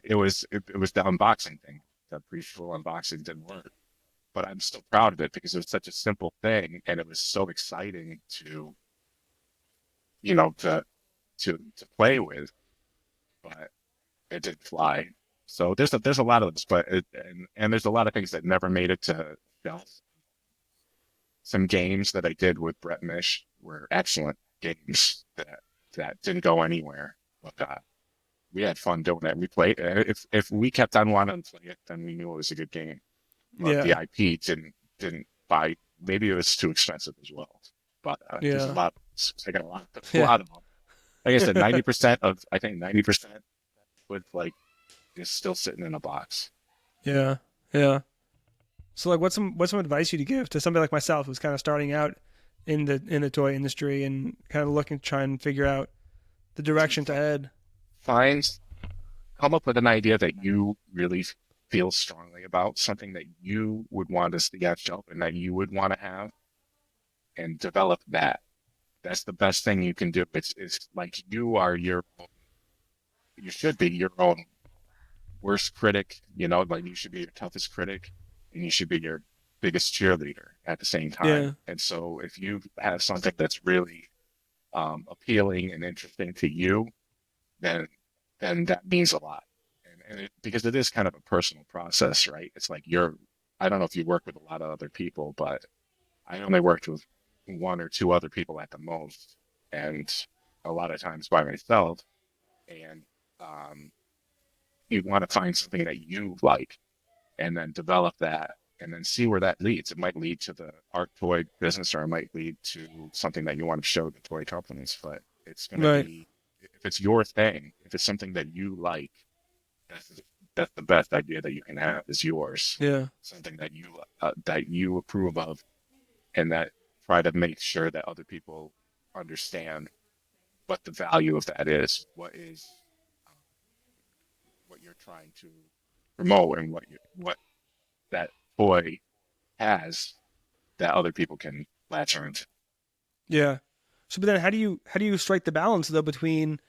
it was the unboxing thing. The pre-full unboxing didn't work. But I'm still proud of it because it was such a simple thing and it was so exciting to you know to play with, but it didn't fly. So there's a lot of this, but and there's a lot of things that never made it to shelf. Some games that I did with Brett Mish were excellent games that didn't go anywhere, but we had fun doing it. We played. If we kept on wanting to play it, then we knew it was a good game. But the Yeah. IP didn't buy. Maybe it was too expensive as well. But there's a Yeah. lot. I got a Yeah. lot of them. Like I said, 90% of I think 90% would like is still sitting in a box. Yeah. Yeah. So like what's some advice you'd give to somebody like myself who's kind of starting out in the toy industry and kind of looking to try and figure out the direction to head? Find come up with an idea that you really feel strongly about, something that you would want to see on shelf and that you would want to have, and develop that. That's the best thing you can do. It's like you are you should be your own worst critic. You know, like you should be your toughest critic, and you should be your biggest cheerleader at the same Yeah. time. And so, if you have something that's really appealing and interesting to you, then that means a lot. Because it is kind of a personal process, right? It's like I don't know if you work with a lot of other people, but I only worked with one or two other people at the most, and a lot of times by myself. And um, you want to find something that you like, and then develop that, and then see where that leads. It might lead to the art toy business, or it might lead to something that you want to show the toy companies. But it's going to Right. be, if it's your thing, if it's something that you like, that's, that's the best idea that you can have is yours. Yeah. Something that you approve of, and that try to make sure that other people understand what the value of that is, what you're trying to promote, and what that toy has that other people can latch onto. Yeah. So, but then how do you strike the balance though between,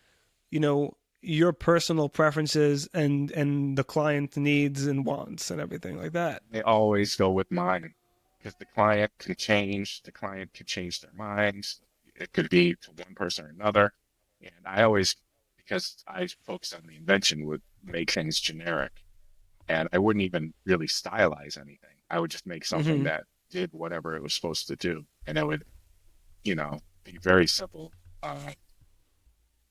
your personal preferences and the client's needs and wants and everything like that? They always go with mine because the client can change. The client can change their minds. It could be to one person or another. And I always, because I focus on the invention, would make things generic. And I wouldn't even really stylize anything. I would just make something Mm-hmm. that did whatever it was supposed to do. And it would, be very simple.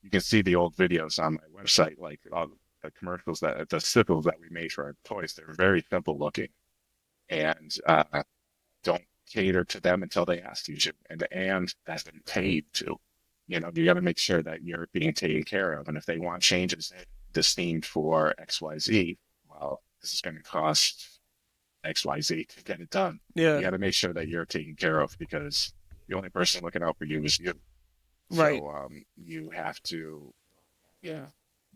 You can see the old videos on my website, like all the commercials the sickles that we made for our toys. They're very simple looking, and don't cater to them until they ask you to. And that's been paid to. You got to make sure that you're being taken care of. And if they want changes this themed for XYZ, well, this is going to cost XYZ to get it done. You Yeah. got to make sure that you're taken care of, because the only person looking out for you is you. Right. So you have to, yeah,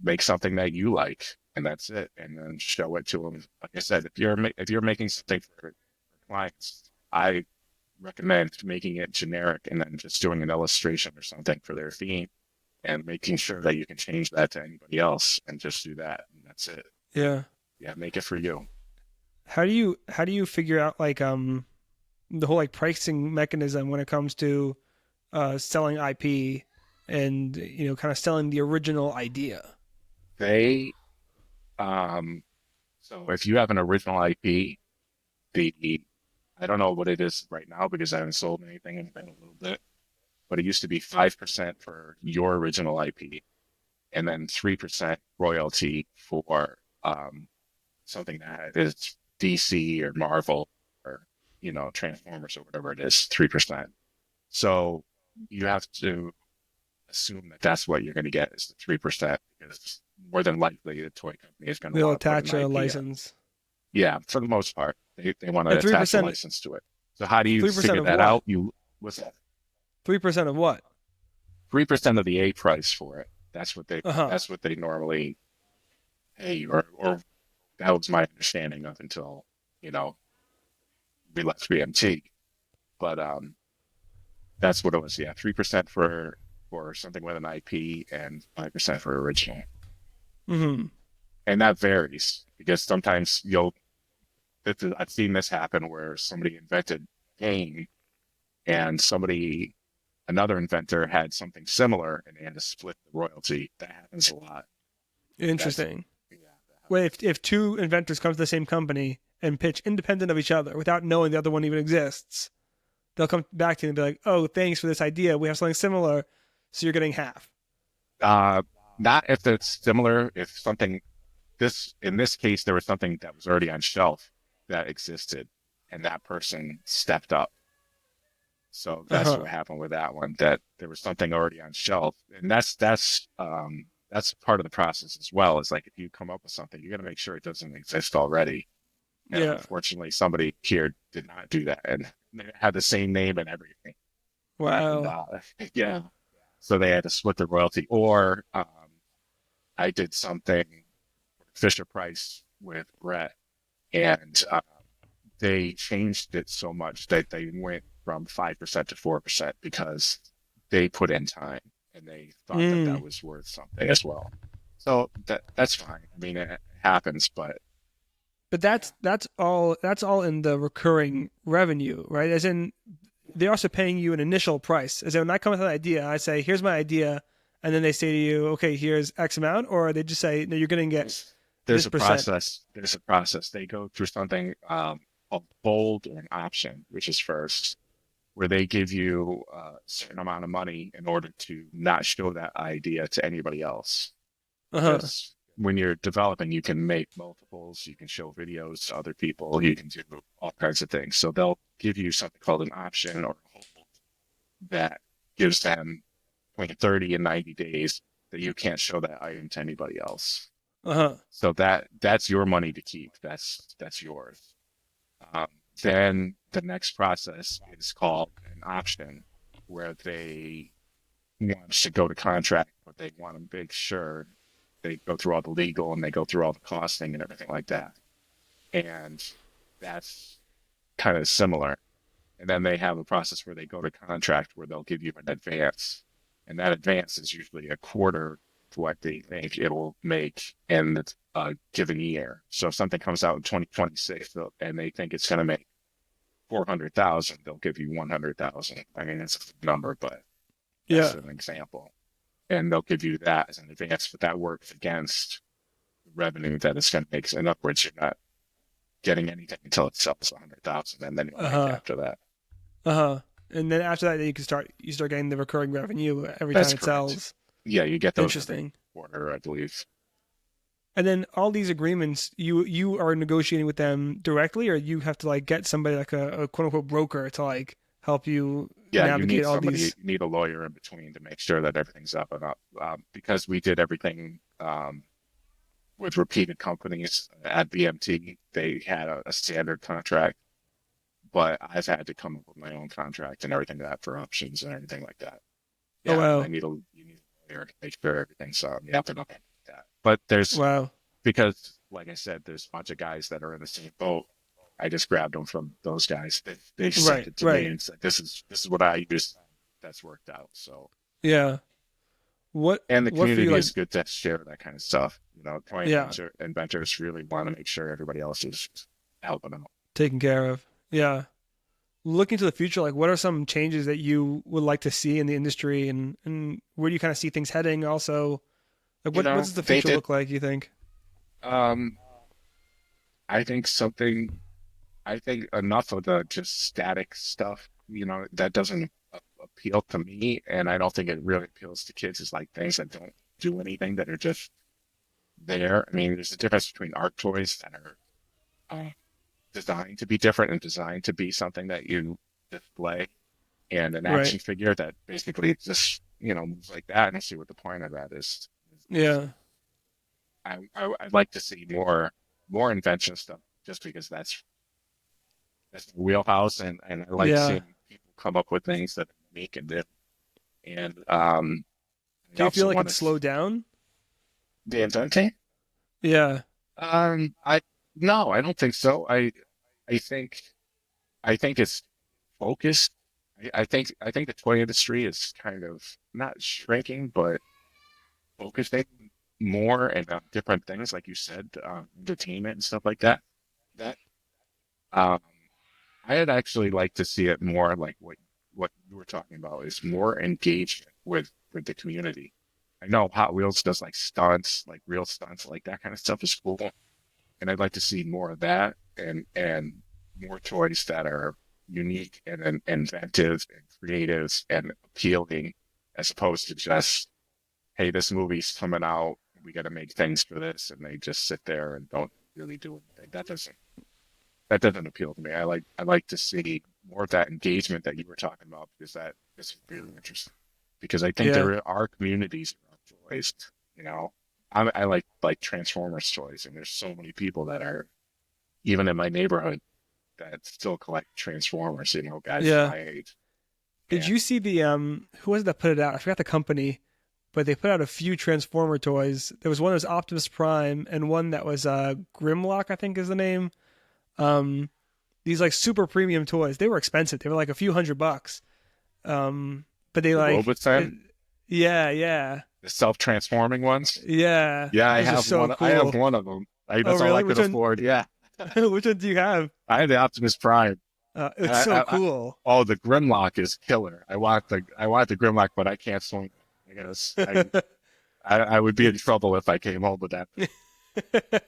make something that you like, and that's it, and then show it to them. Like I said, if you're making something for clients, I recommend making it generic and then just doing an illustration or something for their theme, and making sure that you can change that to anybody else, and just do that, and that's it. Yeah. Yeah, make it for you. How do you figure out like the whole like pricing mechanism when it comes to selling IP and kind of selling the original idea? They so if you have an original IP, the I don't know what it is right now because I haven't sold anything in a little bit, but it used to be 5% for your original IP, and then 3% royalty for something that is DC or Marvel, or Transformers or whatever it is, 3%. So you have to assume that that's what you're going to get is the 3%, because more than likely the toy company is going to They'll want to put an attach a IP up. license. Yeah, for the most part, they want to And three attach a percent, license to it. So how do you 3% figure of that what? out? You what's that? 3% of what? 3% of the A price for it. That's what they Uh huh. that's what they normally pay, or that was my understanding up until you know we left BMT. But that's what it was. Yeah, 3% for something with an IP, and 5% for original. Mm-hmm. And that varies because sometimes I've seen this happen where somebody invented a game, and another inventor had something similar, and they had to split the royalty. That happens a lot. That's Interesting. Yeah, Well, if two inventors come to the same company and pitch independent of each other without knowing the other one even exists, they'll come back to you and be like, "Oh, thanks for this idea. We have something similar, so you're getting half." uh, not if it's similar. If something this in this case there was something that was already on shelf that existed, and that person stepped up. So Uh that's huh. what happened with that one. That there was something already on shelf, and that's part of the process as well. Is like if you come up with something, you got to make sure it doesn't exist already. And Yeah. unfortunately, somebody here did not do that, and they had the same name and everything. And Wow. yeah, so they had to split the royalty. Or I did something Fisher Price with Brett, and they changed it so much that they went from 5% to 4% because they put in time, and they thought that that Mm. was worth something as well. So that's fine. I mean, it happens, but But yeah, that's all in the recurring revenue, right? As in, they're also paying you an initial price. As in, when I come with an idea, I say, "Here's my idea," and then they say to you, "Okay, here's X amount," or they just say, "No, you're going to get there's this there's a percent." process. There's a process. They go through something called bold or an option, which is first, where they give you a certain amount of money in order to not show that idea to anybody else. Uh huh. Because when you're developing, you can make multiples, you can show videos to other people, you can do all kinds of things. So they'll give you something called an option or a hold that gives them between 30 and 90 days that you can't show that item to anybody else. Uh-huh. So that's your money to keep. That's yours. Um, then the next process is called an option, where they want to go to contract, but they want to make sure they go through all the legal and they go through all the costing and everything like that. And that's kind of similar. And then they have a process where they go to contract where they'll give you an advance. And that advance is usually a quarter to what they think it will make in a given year. So if something comes out in 2026 and they think it's going to make 400,000, they'll give you 100,000. I mean, it's a number, but that's an example. And they'll give you that as an advance, but that works against the revenue that it's going to make. So in other words, you're not getting anything until it sells 100,000, and then you make after that. And then after that, you start getting the recurring revenue every That's time it correct. sells. Yeah, you get those Interesting. quarter, I believe. And then all these agreements, you are negotiating with them directly, or you have to like get somebody like a quote unquote broker to like help you navigate all these. You need a lawyer in between to make sure that everything's up and up. Because we did everything with repeated companies at BMT, they had a standard contract, but I've had to come up with my own contract and everything like that for options and everything like that. Yeah, wow. you need a lawyer to make sure everything's up and up like that. But there's because, like I said, there's a bunch of guys that are in the same boat. I just grabbed them from those guys. They sent it to me and said, "This is what I use. That's worked out." So yeah. And the community is good to share that kind of stuff. You know, inventors really want to make sure everybody else is helping out, taken care of. Yeah. Looking to the future, like what are some changes that you would like to see in the industry, and where do you kind of see things heading? Also, like what does the future look like, you think? I think enough of the just static stuff, that doesn't appeal to me, and I don't think it really appeals to kids, is like things that don't do anything, that are just there. I mean, there's a difference between art toys that are designed to be different and designed to be something that you display, and an action figure that basically just moves like that, and I see what the point of that is. Yeah. I'd like to see more invention stuff, just because that's the wheelhouse, and I like seeing people come up with things that make and do. And do you feel like it's slowed down? The inventing? Yeah. No, I don't think so. I think it's focused. I think the toy industry is kind of not shrinking, but focusing more and different things, like you said, entertainment and stuff like that. I'd actually like to see it more like what you were talking about, is more engagement with the community. I know Hot Wheels does like stunts, like real stunts, like that kind of stuff is cool. And I'd like to see more of that, and more toys that are unique and inventive and creative and appealing, as opposed to just, hey, this movie's coming out, we got to make things for this, and they just sit there and don't really do anything. That doesn't appeal to me. I like to see more of that engagement that you were talking about, because that is really interesting. Because I think there are communities around toys. I like Transformers toys, and there's so many people that are, even in my neighborhood, that still collect Transformers. Guys my age. Did you see the who was it that put it out? I forgot the company, but they put out a few Transformer toys. There was one that was Optimus Prime, and one that was Grimlock, I think is the name. These like super premium toys. They were expensive. They were like a few $100. But they like the self-transforming ones. Yeah, I have one. Cool. I have one of them. That's all I could afford. Yeah. Which one do you have? I have the Optimus Prime. It's so cool. The Grimlock is killer. I want the Grimlock, but I can't swing. I guess I would be in trouble if I came home with that.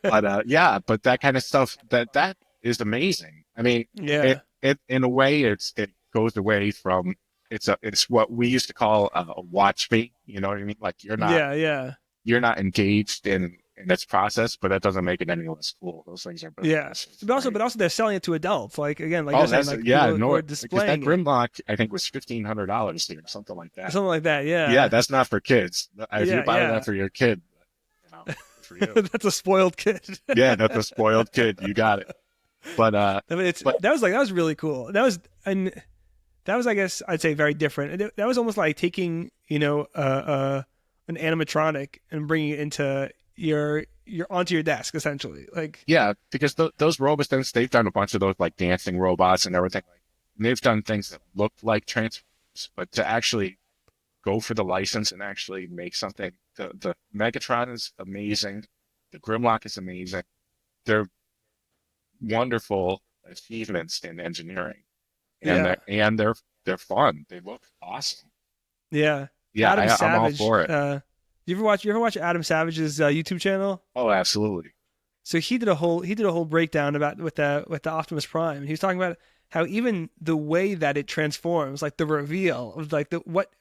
But but that kind of stuff, that is amazing. I mean, it in a way it goes away from, it's what we used to call a watch me. You know what I mean? Like you're not engaged in in its process, but that doesn't make it any less cool. Those things are Yeah, badass, but right? also they're selling it to adults. Like again, like Oh, you're saying, that's like yeah, people who are no, because that displaying it, Grimlock I think was $1,500 here, something like that. something like that. Yeah, Yeah, that's not for kids. If you yeah, buy that yeah. for your kid, you know, good for you. That's a spoiled kid. Yeah, that's a spoiled kid. You got it. But I mean, it's but that was really cool. And that was I guess I'd say very different. That was almost like taking an animatronic and bringing it into your onto your desk essentially. Like yeah, because those robots, they've done a bunch of those like dancing robots and everything. And they've done things that look like Transformers, but to actually go for the license and actually make something, the Megatron is amazing. The Grimlock is amazing. They're wonderful achievements in engineering, and yeah, they're fun. They look awesome. yeah. Yeah, Adam I'm all Savage. for it. You ever watch Adam Savage's YouTube channel? Oh, absolutely. So he did a whole breakdown about with the Optimus Prime. He was talking about how even the way that it transforms, like the reveal of like the what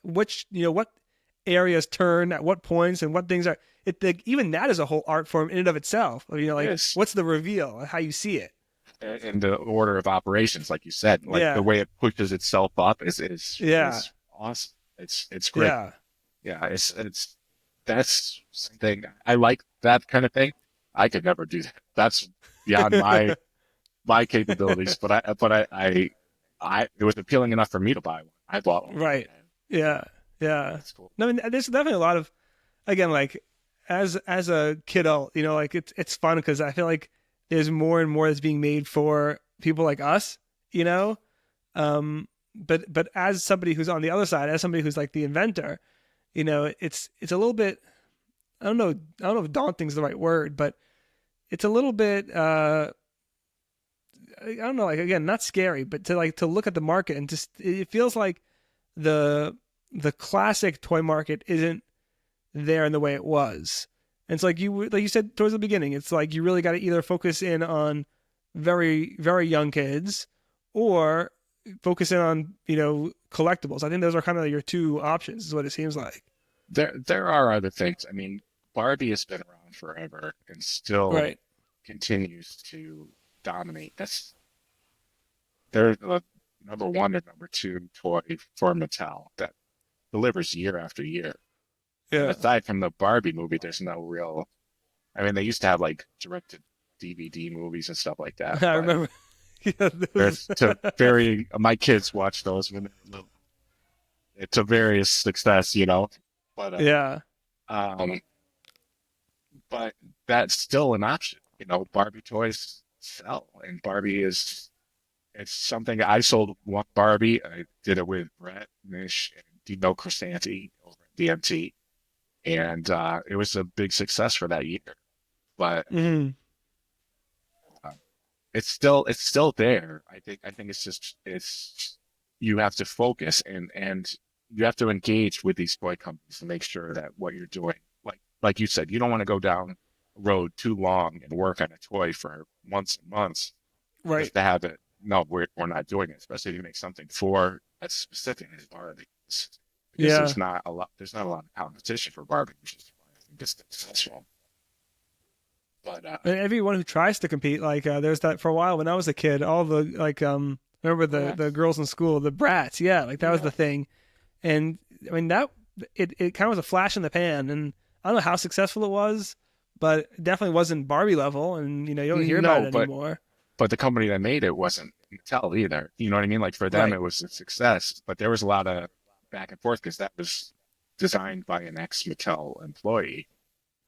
areas turn at what points and what things are. Even that is a whole art form in and of itself. Like Yes, what's the reveal, how you see it. in the order of operations, like you said, like the Yeah, way it pushes itself up yeah, is awesome. It's great. yeah, Yeah, it's that's something I like, that kind of thing. I could never do that. That's beyond my capabilities. But it was appealing enough for me to buy one. I bought one. right. And Yeah, yeah. that's cool. No, I mean, there's definitely a lot of again like as a kiddo, like it's fun because I feel like there's more and more that's being made for people like us, you know. But as somebody who's on the other side, as somebody who's like the inventor, it's a little bit I don't know if daunting is the right word, but it's a little bit I don't know, like again, not scary, but to look at the market and just it feels like the the classic toy market isn't there in the way it was. And it's like you said towards the beginning, it's like you really got to either focus in on very very young kids or focus in on collectibles. I think those are kind of your two options. Is what it seems like. There are other things. I mean, Barbie has been around forever and still Right. continues to dominate. They're the number one or number two toy for Mattel that delivers year after year. And Yeah. aside from the Barbie movie, there's no real. I mean, they used to have like directed DVD movies and stuff like that, I but remember. Yeah, there's to very. My kids watch those when they're little. To various success, But yeah. um, but that's still an option. Barbie toys sell, and Barbie is it's something I sold one Barbie. I did it with Brett Nish and Dino Crisanti over at DMT, and it was a big success for that year. But Hmm. uh, it's still there. I think it's you have to focus and you have to engage with these toy companies to make sure that what you're doing, like you said, you don't want to go down a road too long and work on a toy for months and months Right. just to have it. No, we're not doing it, especially if you make something for as specific as Barbie. Because Yeah. there's not a lot of competition for Barbie, which is why I think it's successful. But And everyone who tries to compete, like there's that for a while when I was a kid. All the like remember the Brats, girls in school, the brats. Yeah, like that was yeah, the thing. And I mean that it kind of was a flash in the pan. And I don't know how successful it was, but it definitely wasn't Barbie level. And you don't hear about no, it anymore. but the company that made it wasn't Mattel either. You know what I mean? Like for them, Right. it was a success, but there was a lot of back and forth because that was designed by an ex-Mattel employee,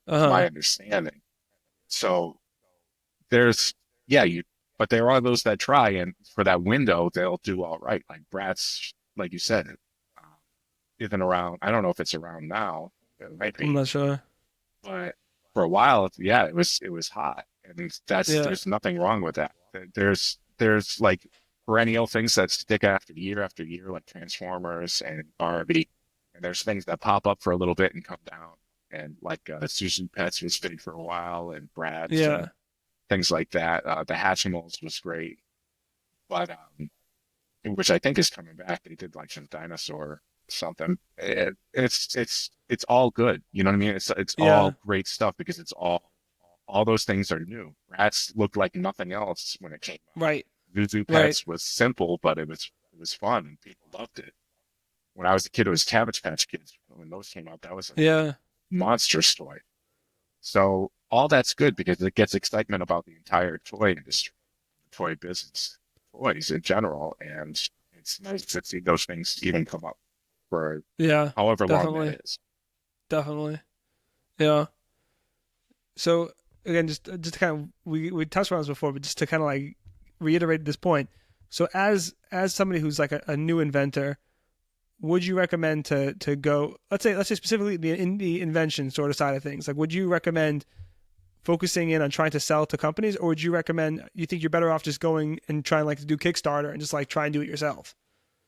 Uh is my huh. understanding. So there's, yeah, but there are those that try, and for that window, they'll do all right. Like Bratz, like you said, isn't around. I don't know if it's around now. It might I'm be, not sure. but for a while, yeah, it was hot, and Yeah. there's nothing wrong with that. There's like perennial things that stick after year, like Transformers and Barbie, and there's things that pop up for a little bit and come down, and like Susan Pets was big for a while, and Bratz and Yeah. things like that. The Hatchimals was great, but which I think is coming back. They did like some dinosaur something. It's all good. You know what I mean? It's Yeah. all great stuff because it's all all those things are new. Rats looked like nothing else when it came out. Right. Zuzu Right. Pets was simple, but it was fun and people loved it. When I was a kid, it was Cabbage Patch Kids. When those came out, that was a Yeah. monstrous toy. So all that's good because it gets excitement about the entire toy industry, the toy business, toys in general, and it's nice to see those things even come up for Yeah. however long Definitely. that is. Definitely. Yeah. So again, just to kind of we touched on this before, but just to kind of like reiterate this point. So as somebody who's like a new inventor, would you recommend to go? Let's say specifically in the invention sort of side of things. Like, would you recommend focusing in on trying to sell to companies, or would you recommend you think you're better off just going and trying like to do Kickstarter and just like try and do it yourself?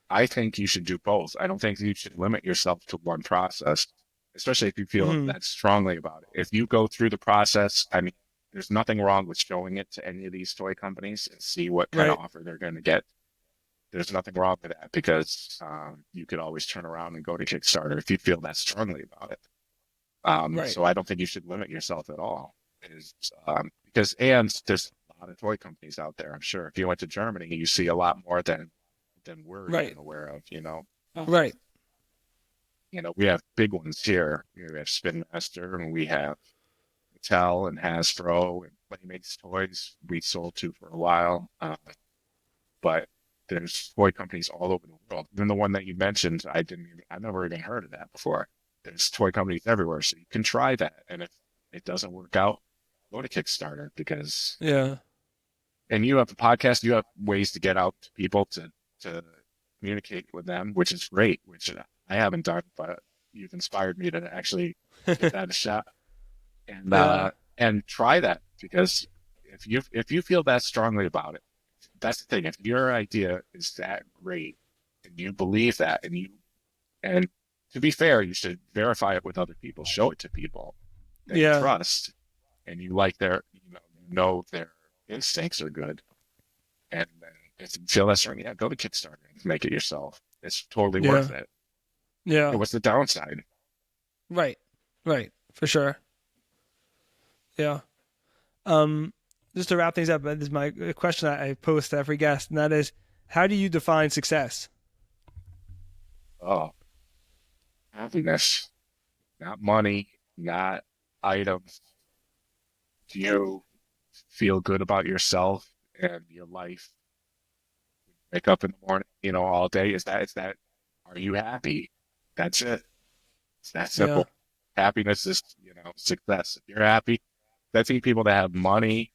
I think you should do both. I don't think you should limit yourself to one process, especially if you feel Mm-hmm. that strongly about it. If you go through the process, I mean, there's nothing wrong with showing it to any of these toy companies and see what kind of Right. offer they're going to get. There's nothing wrong with that because you could always turn around and go to Kickstarter if you feel that strongly about it. Right. So I don't think you should limit yourself at all. Because and there's a lot of toy companies out there. I'm sure if you went to Germany, you see a lot more than we're Right. even aware of. Right. We have big ones here. We have Spin Master and we have Mattel and Hasbro and Playmates Toys we sold to for a while. But there's toy companies all over the world. Even the one that you mentioned, I never even heard of that before. There's toy companies everywhere, so you can try that. And if it doesn't work out, go to Kickstarter Yeah. and you have a podcast, you have ways to get out to people to communicate with them, which is great, which I haven't done, but you've inspired me to actually give that a shot and Yeah. try that because if you feel that strongly about it, that's the thing. If your idea is that great and you believe that and to be fair, you should verify it with other people, show it to people that you Yeah. trust and you like their their instincts are good. And then if you feel that strong, yeah, go to Kickstarter and make it yourself. It's totally worth Yeah. it. Yeah. What's the downside? Right. Right. For sure. Yeah. Um, just to wrap things up, this is my question I pose to every guest, and that is, how do you define success? Oh, happiness, not money, not items. Do you feel good about yourself and your life? Wake up in the morning, all day. Is that, are you happy? That's it. It's that Yeah. simple. Happiness is, success. If you're happy, I've seen people that have money,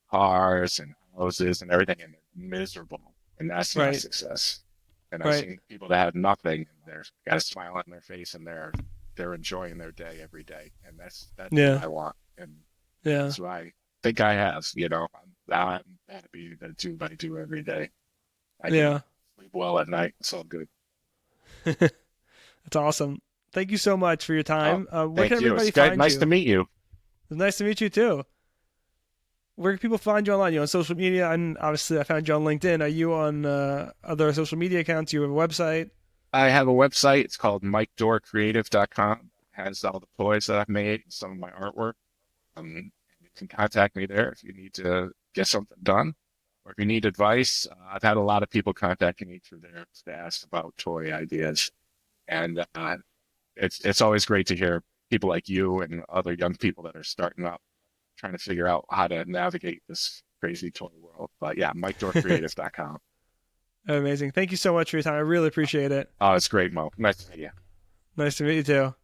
cars, and houses and everything, and they're miserable. And that's not Right. success. And I've Right. seen people that have nothing, and they're got a smile on their face, and they're enjoying their day every day. And that's what Yeah. I want. And Yeah. that's what I think I have. I'm happy to do what I do every day. I can Yeah. sleep well at night. It's all good. That's awesome. Thank you so much for your Oh, time. Where can thank you. everybody It's good. find Nice to you? meet you. It's nice to meet you too. Where can people find you online? You on social media? And obviously, I found you on LinkedIn. Are you on other social media accounts? You have a website? I have a website. It's called MikeDoreCreative.com. It has all the toys that I've made, some of my artwork. You can contact me there if you need to get something done or if you need advice. I've had a lot of people contacting me through there to ask about toy ideas. And it's always great to hear people like you and other young people that are starting up, trying to figure out how to navigate this crazy toy world. But yeah, MikeDoreCreative.com. Amazing. Thank you so much for your time. I really appreciate it. Oh, it's great, Mo. Nice to meet you. Nice to meet you too.